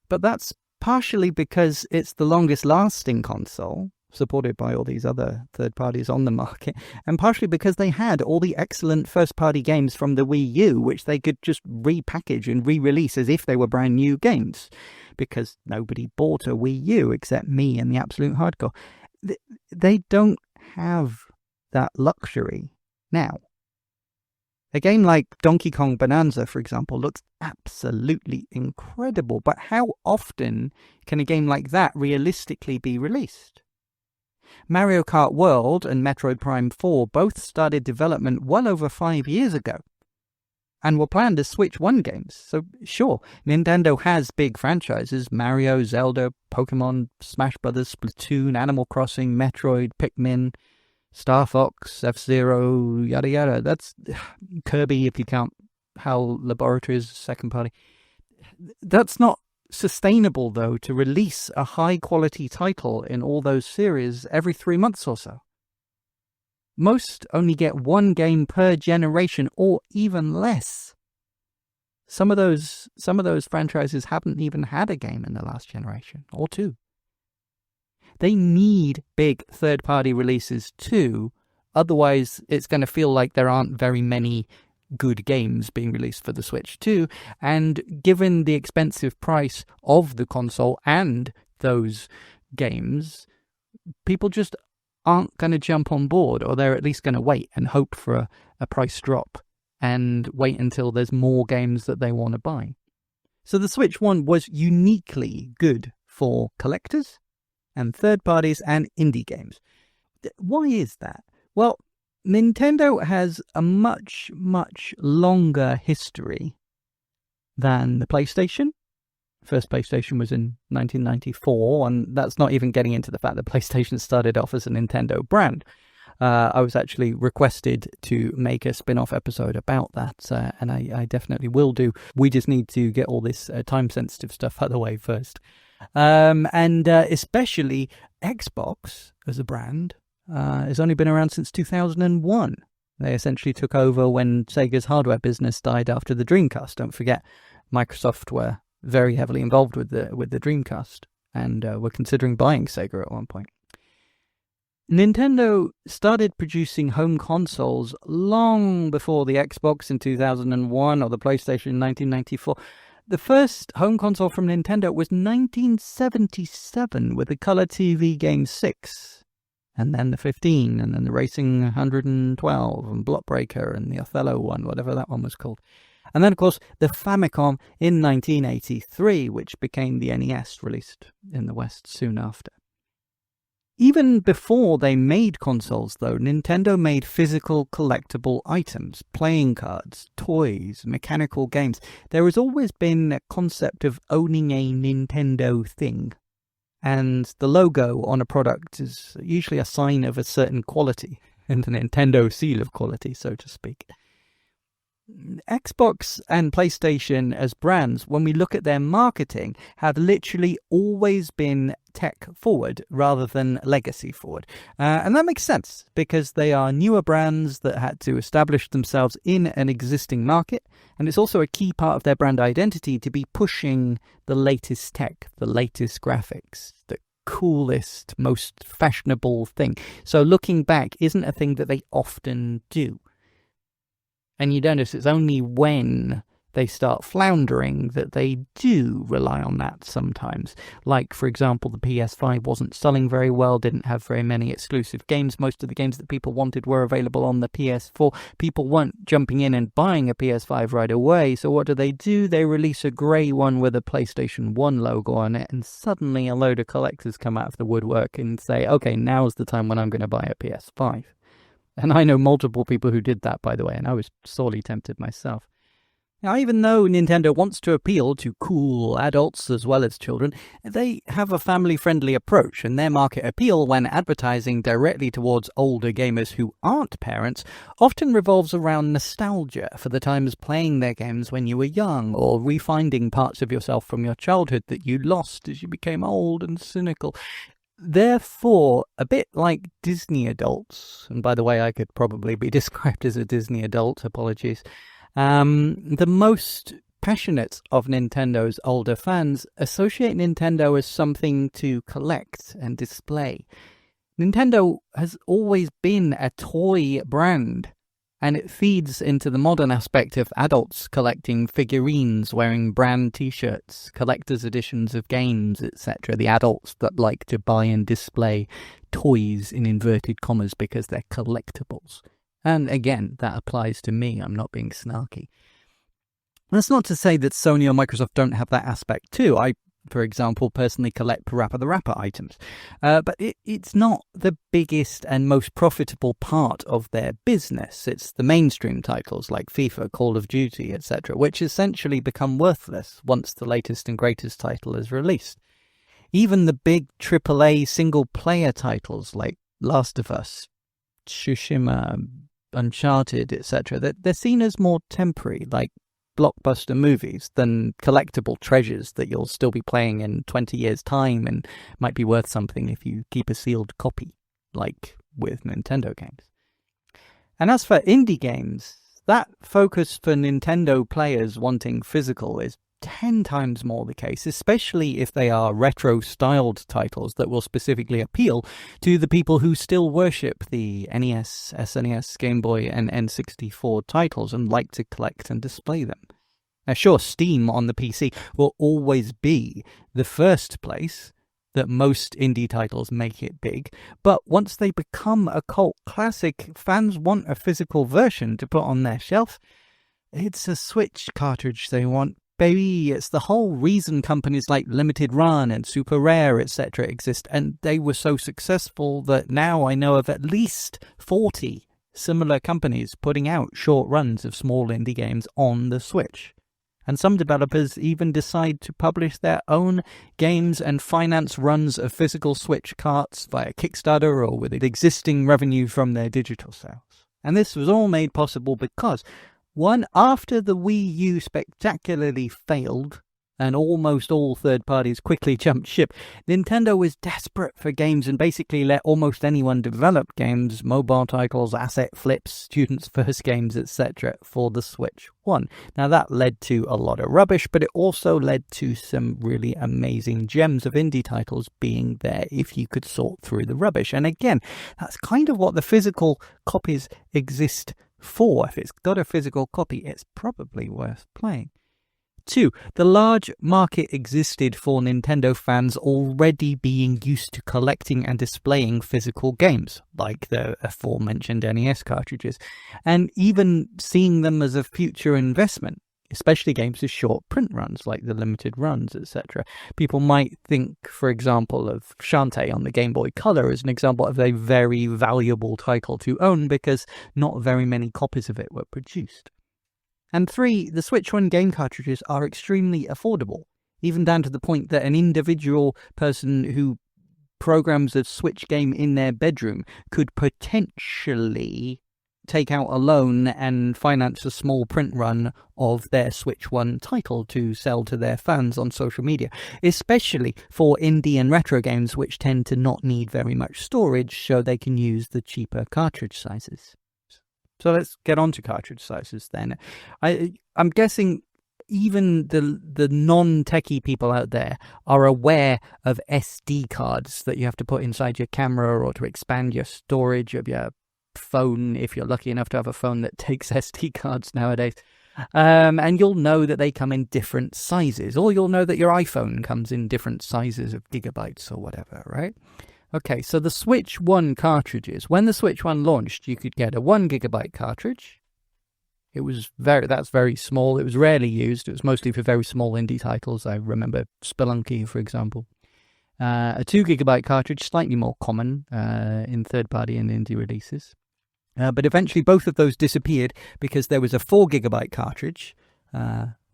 but that's partially because it's the longest-lasting console, supported by all these other third parties on the market, and partially because they had all the excellent first-party games from the Wii U, which they could just repackage and re-release as if they were brand new games, because nobody bought a Wii U except me and the absolute hardcore. They don't have that luxury now. A game like Donkey Kong Bonanza, for example, looks absolutely incredible, but how often can a game like that realistically be released? Mario Kart World and Metroid Prime 4 both started development well over 5 years ago and were planned as Switch 1 games. So sure, Nintendo has big franchises: Mario, Zelda, Pokemon, Smash Brothers, Splatoon, Animal Crossing, Metroid, Pikmin, Star Fox, F-Zero, yada yada. That's Kirby if you count HAL Laboratories second party. That's not sustainable, though, to release a high-quality title in all those series every 3 months or so. Most only get one game per generation, or even less. Some of those franchises haven't even had a game in the last generation, or two. They need big third-party releases too, otherwise it's going to feel like there aren't very many good games being released for the Switch 2, and given the expensive price of the console and those games, people just aren't going to jump on board, or they're at least going to wait and hope for a price drop and wait until there's more games that they want to buy. So the Switch 1 was uniquely good for collectors and third parties and indie games. Why is that? Well, Nintendo has a much, much longer history than the PlayStation. First PlayStation was in 1994, and that's not even getting into the fact that PlayStation started off as a Nintendo brand. I was actually requested to make a spin-off episode about that, and I definitely will do. We just need to get all this time-sensitive stuff out of the way first. And especially Xbox as a brand has only been around since 2001. They essentially took over when Sega's hardware business died after the Dreamcast. Don't forget, Microsoft were very heavily involved with the Dreamcast, and were considering buying Sega at one point. Nintendo started producing home consoles long before the Xbox in 2001 or the PlayStation in 1994. The first home console from Nintendo was 1977 with the Color TV Game 6, and then the 15, and then the Racing 112, and Block Breaker, and the Othello one, whatever that one was called. And then, of course, the Famicom in 1983, which became the NES, released in the West soon after. Even before they made consoles, though, Nintendo made physical collectible items, playing cards, toys, mechanical games. There has always been a concept of owning a Nintendo thing, and the logo on a product is usually a sign of a certain quality, and the Nintendo seal of quality, so to speak. Xbox and PlayStation as brands, when we look at their marketing, have literally always been tech forward rather than legacy forward. And that makes sense because they are newer brands that had to establish themselves in an existing market. And it's also a key part of their brand identity to be pushing the latest tech, the latest graphics, the coolest, most fashionable thing. So looking back isn't a thing that they often do. And you notice it's only when they start floundering that they do rely on that sometimes. Like, for example, the PS5 wasn't selling very well, didn't have very many exclusive games. Most of the games that people wanted were available on the PS4. People weren't jumping in and buying a PS5 right away. So what do? They release a grey one with a PlayStation 1 logo on it, and suddenly a load of collectors come out of the woodwork and say, okay, now's the time when I'm going to buy a PS5. And I know multiple people who did that, by the way, and I was sorely tempted myself. Now, even though Nintendo wants to appeal to cool adults as well as children, they have a family-friendly approach, and their market appeal when advertising directly towards older gamers who aren't parents often revolves around nostalgia for the times playing their games when you were young, or refinding parts of yourself from your childhood that you lost as you became old and cynical. Therefore, a bit like Disney adults, and by the way, I could probably be described as a Disney adult, apologies, the most passionate of Nintendo's older fans associate Nintendo as something to collect and display. Nintendo has always been a toy brand, and it feeds into the modern aspect of adults collecting figurines, wearing brand t-shirts, collector's editions of games, etc. The adults that like to buy and display toys in inverted commas because they're collectibles. And again, that applies to me. I'm not being snarky. That's not to say that Sony or Microsoft don't have that aspect too. I, for example, personally collect Parappa the Rapper items. But it's not the biggest and most profitable part of their business. It's the mainstream titles like FIFA, Call of Duty, etc., which essentially become worthless once the latest and greatest title is released. Even the big AAA single-player titles like Last of Us, Tsushima, Uncharted, etc., they're seen as more temporary, like blockbuster movies, than collectible treasures that you'll still be playing in 20 years' time and might be worth something if you keep a sealed copy, like with Nintendo games. And as for indie games, that focus for Nintendo players wanting physical is 10 times more the case, especially if they are retro-styled titles that will specifically appeal to the people who still worship the NES, SNES, Game Boy, and N64 titles and like to collect and display them. Now, sure, Steam on the PC will always be the first place that most indie titles make it big, but once they become a cult classic, fans want a physical version to put on their shelf. It's a Switch cartridge they want, baby. It's the whole reason companies like Limited Run and Super Rare, etc. exist, and they were so successful that now I know of at least 40 similar companies putting out short runs of small indie games on the Switch. And some developers even decide to publish their own games and finance runs of physical Switch carts via Kickstarter or with existing revenue from their digital sales. And this was all made possible because, one, after the Wii U spectacularly failed and almost all third parties quickly jumped ship, Nintendo was desperate for games and basically let almost anyone develop games, mobile titles, asset flips, students' first games, etc. for the Switch 1. Now that led to a lot of rubbish, but it also led to some really amazing gems of indie titles being there if you could sort through the rubbish. And again, that's kind of what the physical copies exist for. If it's got a physical copy, it's probably worth playing. 2. The large market existed for Nintendo fans already being used to collecting and displaying physical games, like the aforementioned NES cartridges, and even seeing them as a future investment, especially games with short print runs, like the limited runs, etc. People might think, for example, of Shantae on the Game Boy Color as an example of a very valuable title to own because not very many copies of it were produced. And 3, the Switch 1 game cartridges are extremely affordable, even down to the point that an individual person who programs a Switch game in their bedroom could potentially take out a loan and finance a small print run of their Switch 1 title to sell to their fans on social media, especially for indie and retro games which tend to not need very much storage, so they can use the cheaper cartridge sizes. So let's get on to cartridge sizes then. I'm guessing even the non-techie people out there are aware of SD cards that you have to put inside your camera or to expand your storage of your phone, if you're lucky enough to have a phone that takes SD cards nowadays. And you'll know that they come in different sizes, or you'll know that your iPhone comes in different sizes of gigabytes or whatever, right? Okay, so the Switch 1 cartridges. When the Switch 1 launched, you could get a 1 gigabyte cartridge. That's very small. It was rarely used. It was mostly for very small indie titles. I remember Spelunky, for example. A 2 gigabyte cartridge, slightly more common in third-party and indie releases. But eventually both of those disappeared because there was a 4 gigabyte cartridge,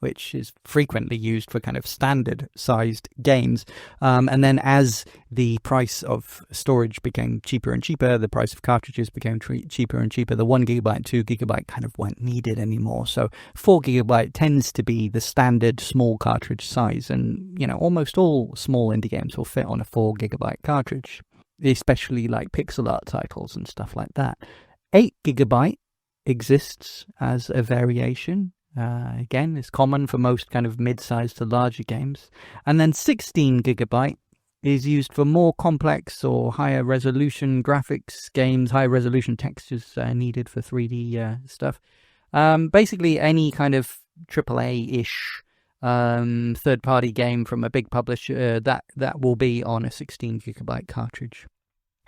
which is frequently used for kind of standard-sized games. And then as the price of storage became cheaper and cheaper, the price of cartridges became cheaper and cheaper, the 1 gigabyte, 2 gigabyte kind of weren't needed anymore. So 4 gigabyte tends to be the standard small cartridge size. And, almost all small indie games will fit on a 4 gigabyte cartridge, especially like pixel art titles and stuff like that. 8 gigabyte exists as a variation. Again, it's common for most kind of mid-sized to larger games. And then 16 gigabyte is used for more complex or higher resolution graphics games, high resolution textures needed for 3D stuff. Basically, any kind of AAA-ish third-party game from a big publisher, that will be on a 16 gigabyte cartridge.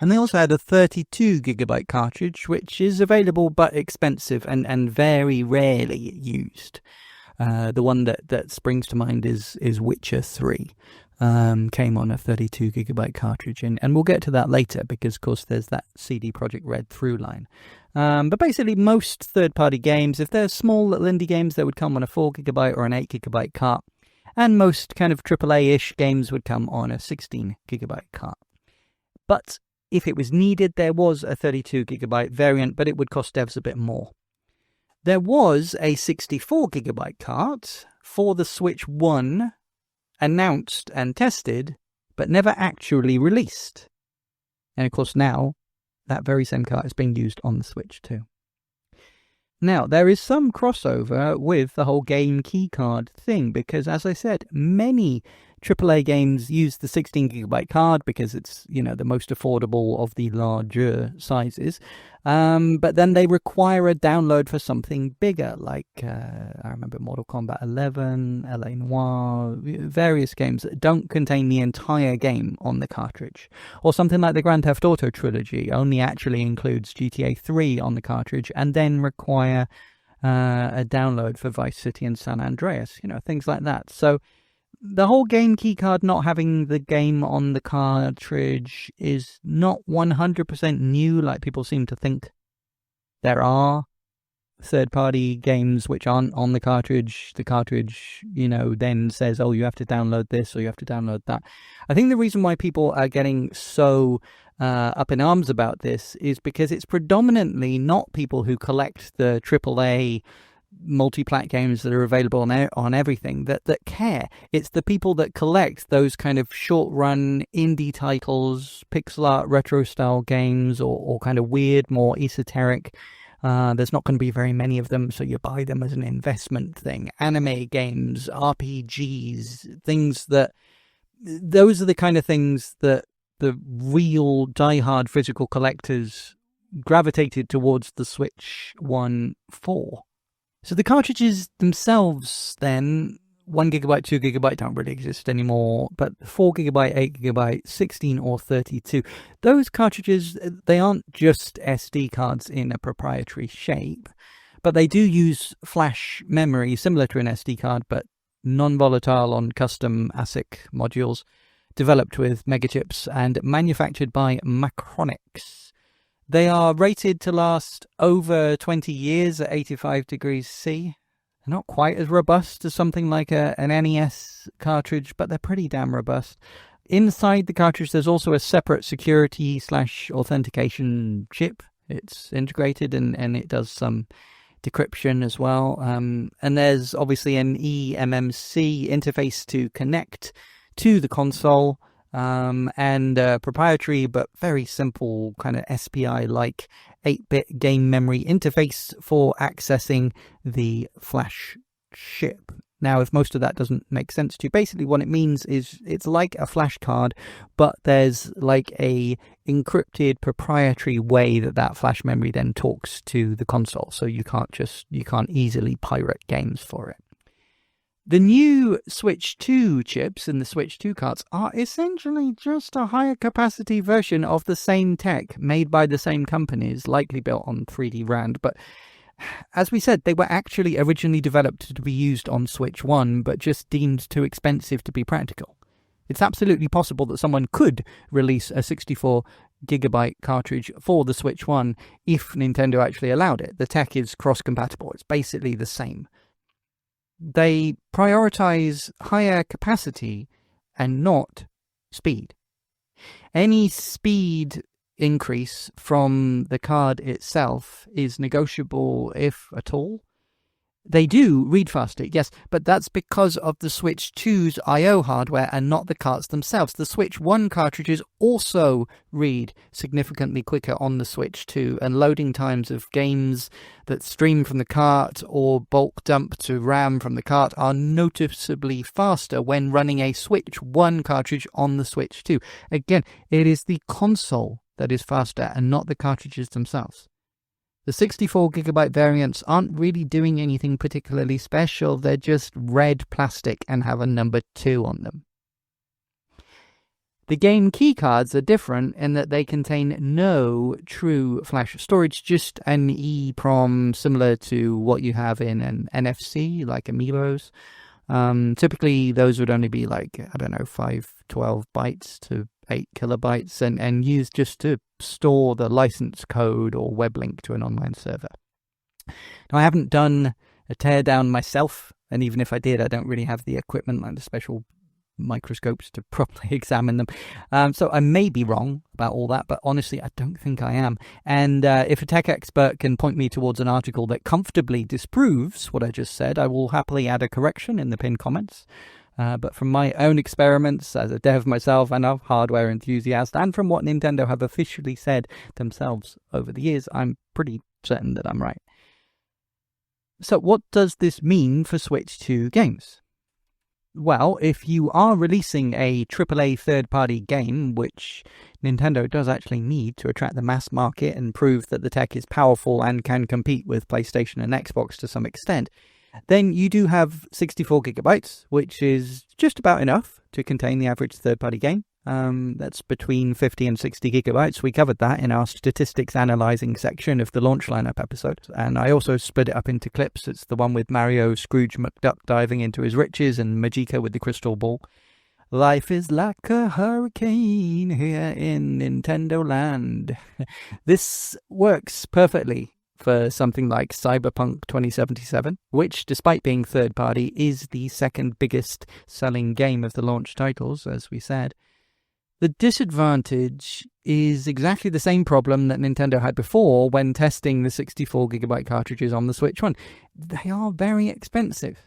And they also had a 32 gigabyte cartridge, which is available but expensive and very rarely used. The one that springs to mind is Witcher 3. Came on a 32 gigabyte cartridge, and we'll get to that later because, of course, there's that CD Projekt Red through line. But basically, most third-party games, if they're small little indie games, they would come on a 4 gigabyte or an 8 gigabyte cart. And most kind of AAA-ish games would come on a 16 gigabyte cart. But if it was needed, there was a 32 gigabyte variant, but it would cost devs a bit more. There was a 64 gigabyte cart for the Switch 1 announced and tested, but never actually released. And of course now, that very same cart is being used on the Switch too. Now, there is some crossover with the whole game keycard thing, because as I said, many AAA games use the 16GB card because it's, the most affordable of the larger sizes. But then they require a download for something bigger, like I remember Mortal Kombat 11, LA Noire, various games that don't contain the entire game on the cartridge. Or something like the Grand Theft Auto Trilogy only actually includes GTA 3 on the cartridge and then require a download for Vice City and San Andreas, things like that. So the whole game keycard not having the game on the cartridge is not 100% new, like people seem to think. There are third-party games which aren't on the cartridge. The cartridge, then says, oh, you have to download this or you have to download that. I think the reason why people are getting so up in arms about this is because it's predominantly not people who collect the AAA multi-plat games that are available on everything that care. It's the people that collect those kind of short-run indie titles, pixel art retro style games, or kind of weird, more esoteric. There's not going to be very many of them, so you buy them as an investment thing. Anime games, RPGs, those are the kind of things that the real die-hard physical collectors gravitated towards the Switch 1 for. So the cartridges themselves then, 1GB, 2GB don't really exist anymore, but 4GB, 8GB, 16 or 32, those cartridges, they aren't just SD cards in a proprietary shape, but they do use flash memory similar to an SD card, but non-volatile on custom ASIC modules, developed with megachips and manufactured by Macronix. They are rated to last over 20 years at 85 degrees C. They're not quite as robust as something like an NES cartridge, but they're pretty damn robust. Inside the cartridge, there's also a separate security/authentication chip. It's integrated and it does some decryption as well. And there's obviously an eMMC interface to connect to the console. And proprietary but very simple kind of SPI-like 8-bit game memory interface for accessing the flash chip. Now, if most of that doesn't make sense to you, basically what it means is it's like a flash card, but there's like a encrypted proprietary way that flash memory then talks to the console, so you can't easily pirate games for it. The new Switch 2 chips in the Switch 2 cards are essentially just a higher capacity version of the same tech made by the same companies, likely built on 3D RAND. But as we said, they were actually originally developed to be used on Switch 1, but just deemed too expensive to be practical. It's absolutely possible that someone could release a 64GB cartridge for the Switch 1 if Nintendo actually allowed it. The tech is cross-compatible. It's basically the same. They prioritize higher capacity and not speed. Any speed increase from the card itself is negotiable, if at all. They do read faster, yes, but that's because of the Switch 2's I/O hardware and not the carts themselves. The Switch 1 cartridges also read significantly quicker on the Switch 2, and loading times of games that stream from the cart or bulk dump to RAM from the cart are noticeably faster when running a Switch 1 cartridge on the Switch 2. Again, it is the console that is faster and not the cartridges themselves. The 64GB variants aren't really doing anything particularly special. They're just red plastic and have a number 2 on them. The game keycards are different in that they contain no true flash storage, just an EEPROM similar to what you have in an NFC, like Amiibos. Typically, those would only be 512 bytes to 8 kilobytes and used just to store the license code or web link to an online server. Now, I haven't done a teardown myself, and even if I did, I don't really have the equipment like the special microscopes to properly examine them. So I may be wrong about all that, but honestly, I don't think I am. And if a tech expert can point me towards an article that comfortably disproves what I just said, I will happily add a correction in the pinned comments. But from my own experiments as a dev myself and a hardware enthusiast, and from what Nintendo have officially said themselves over the years, I'm pretty certain that I'm right. So what does this mean for Switch 2 games? Well, if you are releasing a AAA third-party game, which Nintendo does actually need to attract the mass market and prove that the tech is powerful and can compete with PlayStation and Xbox to some extent, then you do have 64 gigabytes, which is just about enough to contain the average third-party game. That's between 50 and 60 gigabytes. We covered that in our statistics analyzing section of the launch lineup episode. And I also split it up into clips. It's the one with Mario Scrooge McDuck diving into his riches and Majika with the crystal ball. Life is like a hurricane here in Nintendo Land. This works perfectly for something like Cyberpunk 2077, which, despite being third party, is the second biggest selling game of the launch titles, as we said. The disadvantage is exactly the same problem that Nintendo had before when testing the 64GB cartridges on the Switch 1. They are very expensive.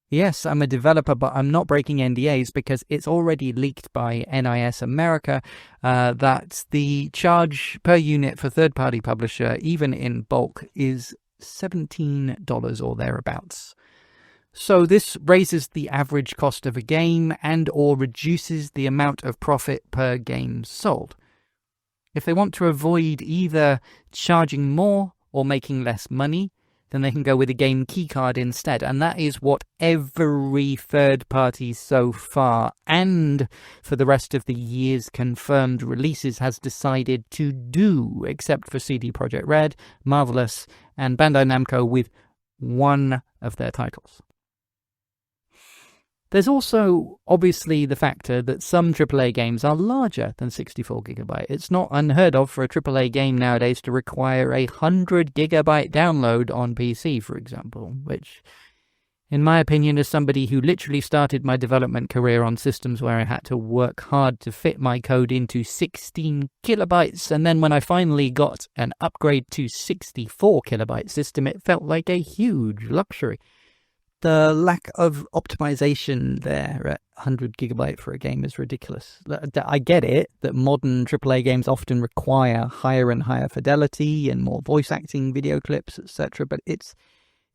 Yes, I'm a developer, but I'm not breaking NDAs because it's already leaked by NIS America that the charge per unit for third-party publisher, even in bulk, is $17 or thereabouts. So this raises the average cost of a game and or reduces the amount of profit per game sold. If they want to avoid either charging more or making less money, then they can go with a game keycard instead. And that is what every third party so far and for the rest of the year's confirmed releases has decided to do, except for CD Projekt Red, Marvelous, and Bandai Namco with one of their titles. There's also, obviously, the factor that some AAA games are larger than 64GB. It's not unheard of for a AAA game nowadays to require a 100GB download on PC, for example, which, in my opinion, as somebody who literally started my development career on systems where I had to work hard to fit my code into 16 kilobytes, and then when I finally got an upgrade to 64KB system, it felt like a huge luxury. The lack of optimization there at 100GB for a game is ridiculous. I get it that modern AAA games often require higher and higher fidelity and more voice acting video clips, etc., but it's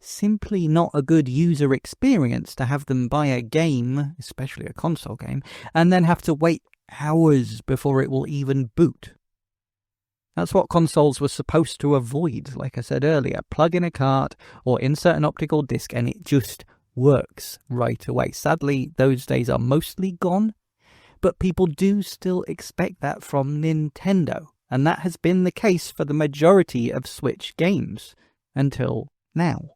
simply not a good user experience to have them buy a game, especially a console game, and then have to wait hours before it will even boot. That's what consoles were supposed to avoid, like I said earlier. Plug in a cart or insert an optical disc and it just works right away. Sadly, those days are mostly gone, but people do still expect that from Nintendo. And that has been the case for the majority of Switch games until now.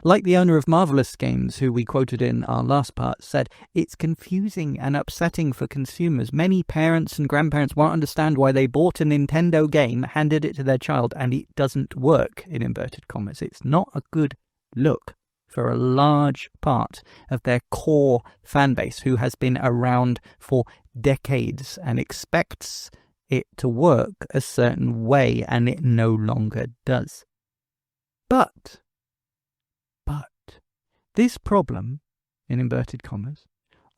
Like the owner of Marvelous Games, who we quoted in our last part, said, it's confusing and upsetting for consumers. Many parents and grandparents won't understand why they bought a Nintendo game, handed it to their child, and it doesn't work, in inverted commas. It's not a good look for a large part of their core fan base who has been around for decades and expects it to work a certain way, and it no longer does. But this problem, in inverted commas,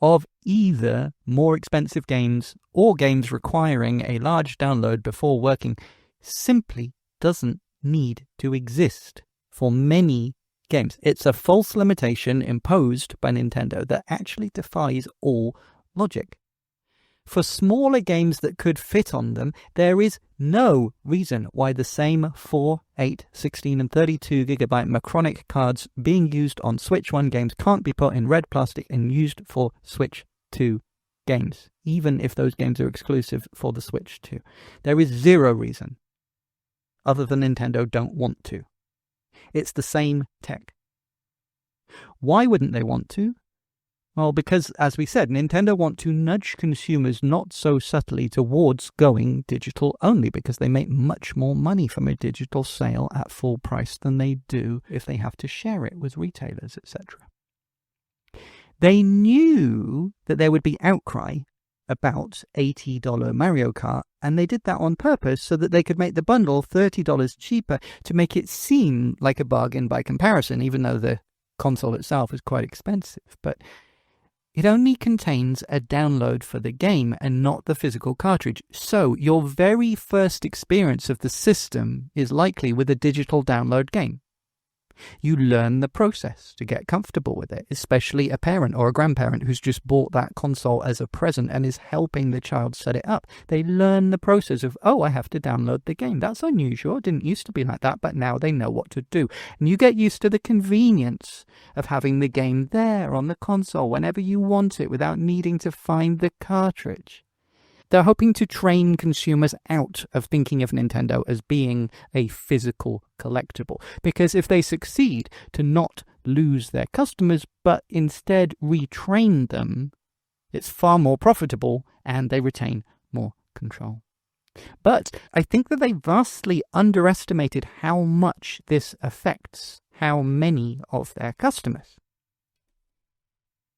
of either more expensive games or games requiring a large download before working simply doesn't need to exist for many games. It's a false limitation imposed by Nintendo that actually defies all logic. For smaller games that could fit on them, there is no reason why the same 4, 8, 16 and 32GB Macronic cards being used on Switch 1 games can't be put in red plastic and used for Switch 2 games, even if those games are exclusive for the Switch 2. There is zero reason, other than Nintendo don't want to. It's the same tech. Why wouldn't they want to? Well, because, as we said, Nintendo want to nudge consumers not so subtly towards going digital only, because they make much more money from a digital sale at full price than they do if they have to share it with retailers, etc. They knew that there would be outcry about $80 Mario Kart, and they did that on purpose so that they could make the bundle $30 cheaper to make it seem like a bargain by comparison, even though the console itself is quite expensive. But it only contains a download for the game and not the physical cartridge. So your very first experience of the system is likely with a digital download game. You learn the process to get comfortable with it, especially a parent or a grandparent who's just bought that console as a present and is helping the child set it up. They learn the process of, oh, I have to download the game. That's unusual. It didn't used to be like that, but now they know what to do. And you get used to the convenience of having the game there on the console whenever you want it without needing to find the cartridge. They're hoping to train consumers out of thinking of Nintendo as being a physical collectible, because if they succeed to not lose their customers, but instead retrain them, it's far more profitable and they retain more control. But I think that they vastly underestimated how much this affects how many of their customers.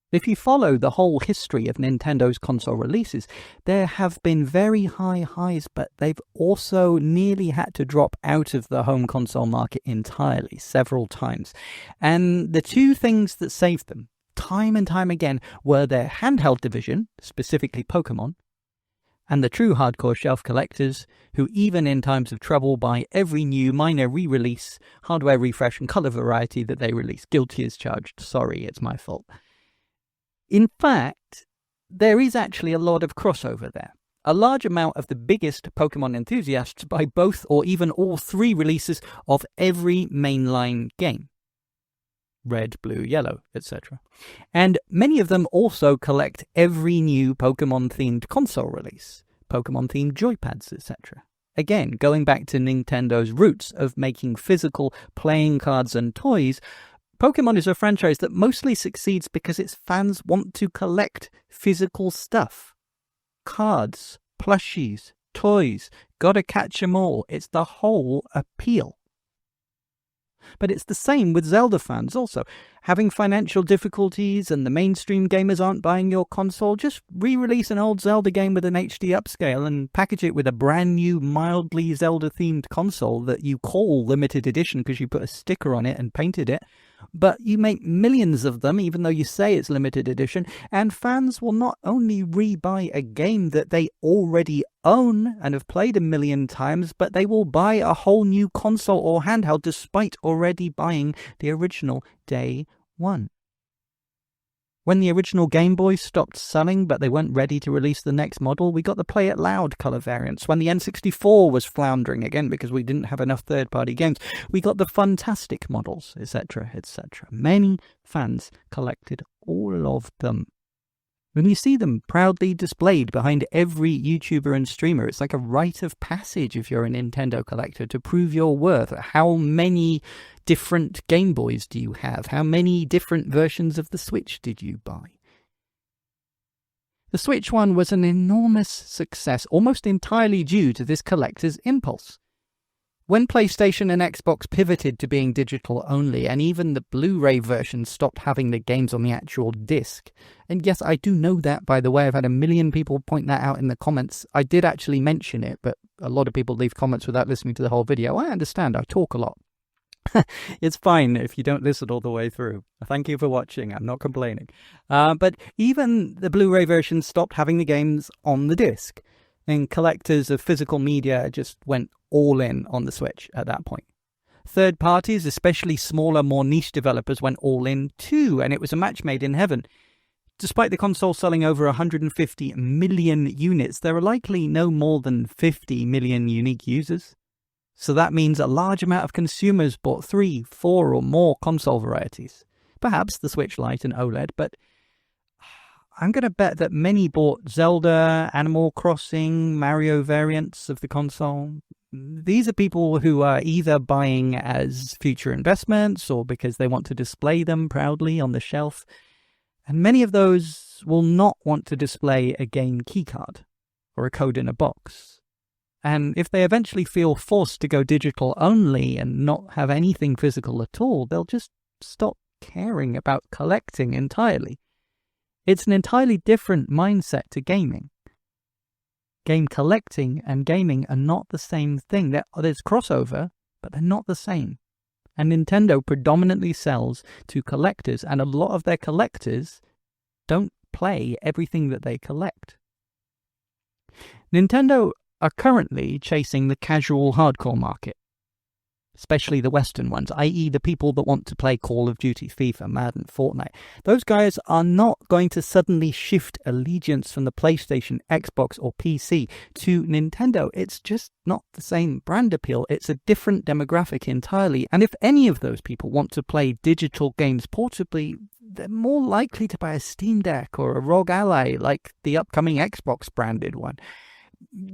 If you follow the whole history of Nintendo's console releases, there have been very high highs, but they've also nearly had to drop out of the home console market entirely several times. And the two things that saved them, time and time again, were their handheld division, specifically Pokemon, and the true hardcore shelf collectors, who even in times of trouble buy every new minor re-release, hardware refresh and colour variety that they release. Guilty as charged. Sorry, it's my fault. In fact, there is actually a lot of crossover there. A large amount of the biggest Pokemon enthusiasts buy both or even all three releases of every mainline game. Red, blue, yellow, etc. And many of them also collect every new Pokemon-themed console release, Pokemon-themed joypads, etc. Again, going back to Nintendo's roots of making physical playing cards and toys, Pokemon is a franchise that mostly succeeds because its fans want to collect physical stuff. Cards, plushies, toys, gotta catch 'em all. It's the whole appeal. But it's the same with Zelda fans also. Having financial difficulties and the mainstream gamers aren't buying your console, just re-release an old Zelda game with an HD upscale and package it with a brand new, mildly Zelda-themed console that you call limited edition because you put a sticker on it and painted it. But you make millions of them, even though you say it's limited edition, and fans will not only re-buy a game that they already own and have played a million times, but they will buy a whole new console or handheld despite already buying the original day one. When the original Game Boy stopped selling, but they weren't ready to release the next model, we got the Play It Loud color variants. When the N64 was floundering again because we didn't have enough third-party games, we got the Funtastic models, etc., etc. Many fans collected all of them. When you see them proudly displayed behind every YouTuber and streamer, it's like a rite of passage if you're a Nintendo collector to prove your worth. How many different Game Boys do you have? How many different versions of the Switch did you buy? The Switch one was an enormous success, almost entirely due to this collector's impulse. When PlayStation and Xbox pivoted to being digital only, and even the Blu-ray version stopped having the games on the actual disc. And yes, I do know that, by the way. I've had a million people point that out in the comments. I did actually mention it, but a lot of people leave comments without listening to the whole video. I understand, I talk a lot. It's fine if you don't listen all the way through. Thank you for watching, I'm not complaining. But even the Blu-ray version stopped having the games on the disc. And collectors of physical media just went all in on the Switch at that point. Third parties, especially smaller, more niche developers, went all in too, and it was a match made in heaven. Despite the console selling over 150 million units, there are likely no more than 50 million unique users. So that means a large amount of consumers bought 3, 4 or more console varieties. Perhaps the Switch Lite and OLED, but I'm going to bet that many bought Zelda, Animal Crossing, Mario variants of the console. These are people who are either buying as future investments or because they want to display them proudly on the shelf. And many of those will not want to display a game keycard or a code in a box. And if they eventually feel forced to go digital only and not have anything physical at all, they'll just stop caring about collecting entirely. It's an entirely different mindset to gaming. Game collecting and gaming are not the same thing. There's crossover, but they're not the same. And Nintendo predominantly sells to collectors, and a lot of their collectors don't play everything that they collect. Nintendo are currently chasing the casual hardcore market. especially the Western ones, i.e. the people that want to play Call of Duty, FIFA, Madden, Fortnite. Those guys are not going to suddenly shift allegiance from the PlayStation, Xbox, or PC to Nintendo. It's just not the same brand appeal. It's a different demographic entirely. And if any of those people want to play digital games portably, they're more likely to buy a Steam Deck or a ROG Ally like the upcoming Xbox branded one.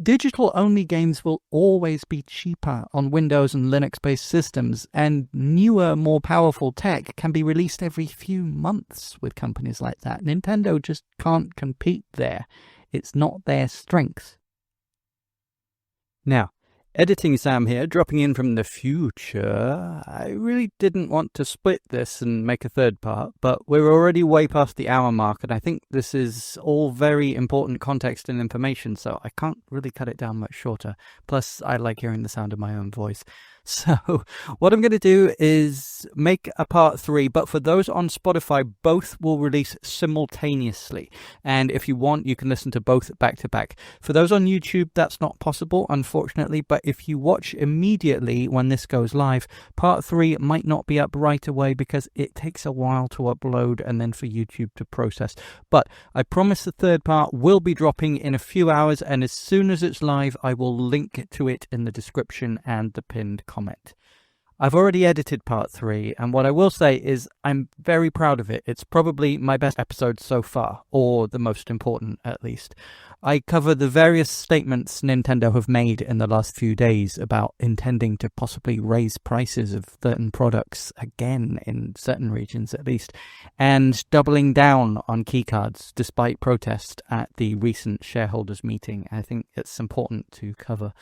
Digital-only games will always be cheaper on Windows and Linux-based systems, and newer, more powerful tech can be released every few months with companies like that. Nintendo just can't compete there. It's not their strength. Now, editing Sam here, dropping in from the future. I really didn't want to split this and make a third part, but we're already way past the hour mark, and I think this is all very important context and information, so I can't really cut it down much shorter. Plus, I like hearing the sound of my own voice. So what I'm going to do is make a part 3, but for those on Spotify, both will release simultaneously. And if you want, you can listen to both back to back. For those on YouTube, that's not possible, unfortunately, but if you watch immediately when this goes live, part 3 might not be up right away because it takes a while to upload and then for YouTube to process. But I promise the third part will be dropping in a few hours, and as soon as it's live, I will link to it in the description and the pinned comment. I've already edited part 3, and what I will say is I'm very proud of it. It's probably my best episode so far, or the most important at least. I cover the various statements Nintendo have made in the last few days about intending to possibly raise prices of certain products again in certain regions at least, and doubling down on keycards despite protest at the recent shareholders meeting. I think it's important to cover.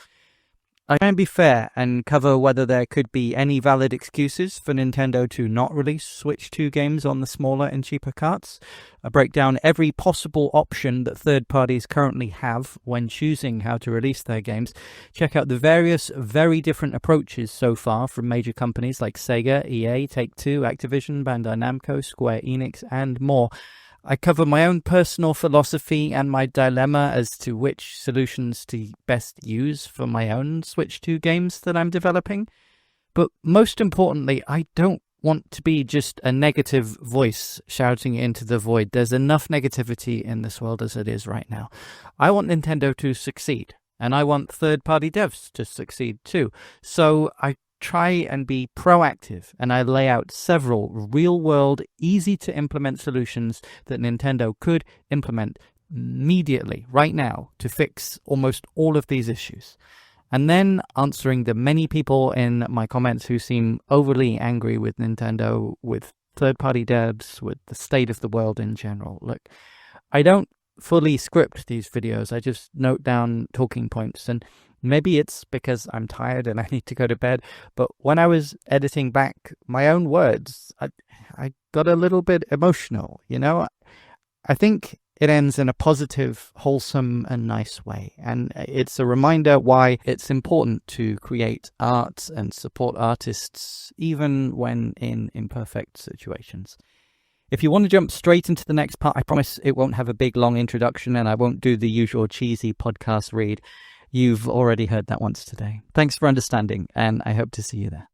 I can be fair and cover whether there could be any valid excuses for Nintendo to not release Switch 2 games on the smaller and cheaper carts. I break down every possible option that third parties currently have when choosing how to release their games. Check out the various very different approaches so far from major companies like Sega, EA, Take-Two, Activision, Bandai Namco, Square Enix, and more. I cover my own personal philosophy and my dilemma as to which solutions to best use for my own Switch 2 games that I'm developing. But most importantly, I don't want to be just a negative voice shouting into the void. There's enough negativity in this world as it is right now. I want Nintendo to succeed, and I want third-party devs to succeed too. So I try and be proactive, and I lay out several real-world, easy-to-implement solutions that Nintendo could implement immediately, right now, to fix almost all of these issues. And then answering the many people in my comments who seem overly angry with Nintendo, with third-party devs, with the state of the world in general. Look, I don't fully script these videos. I just note down talking points, and maybe it's because I'm tired and I need to go to bed, but when I was editing back my own words, I got a little bit emotional, you know? I think it ends in a positive, wholesome, and nice way, and it's a reminder why it's important to create art and support artists, even when in imperfect situations. If you want to jump straight into the next part, I promise it won't have a big, long introduction, and I won't do the usual cheesy podcast read. You've already heard that once today. Thanks for understanding, and I hope to see you there.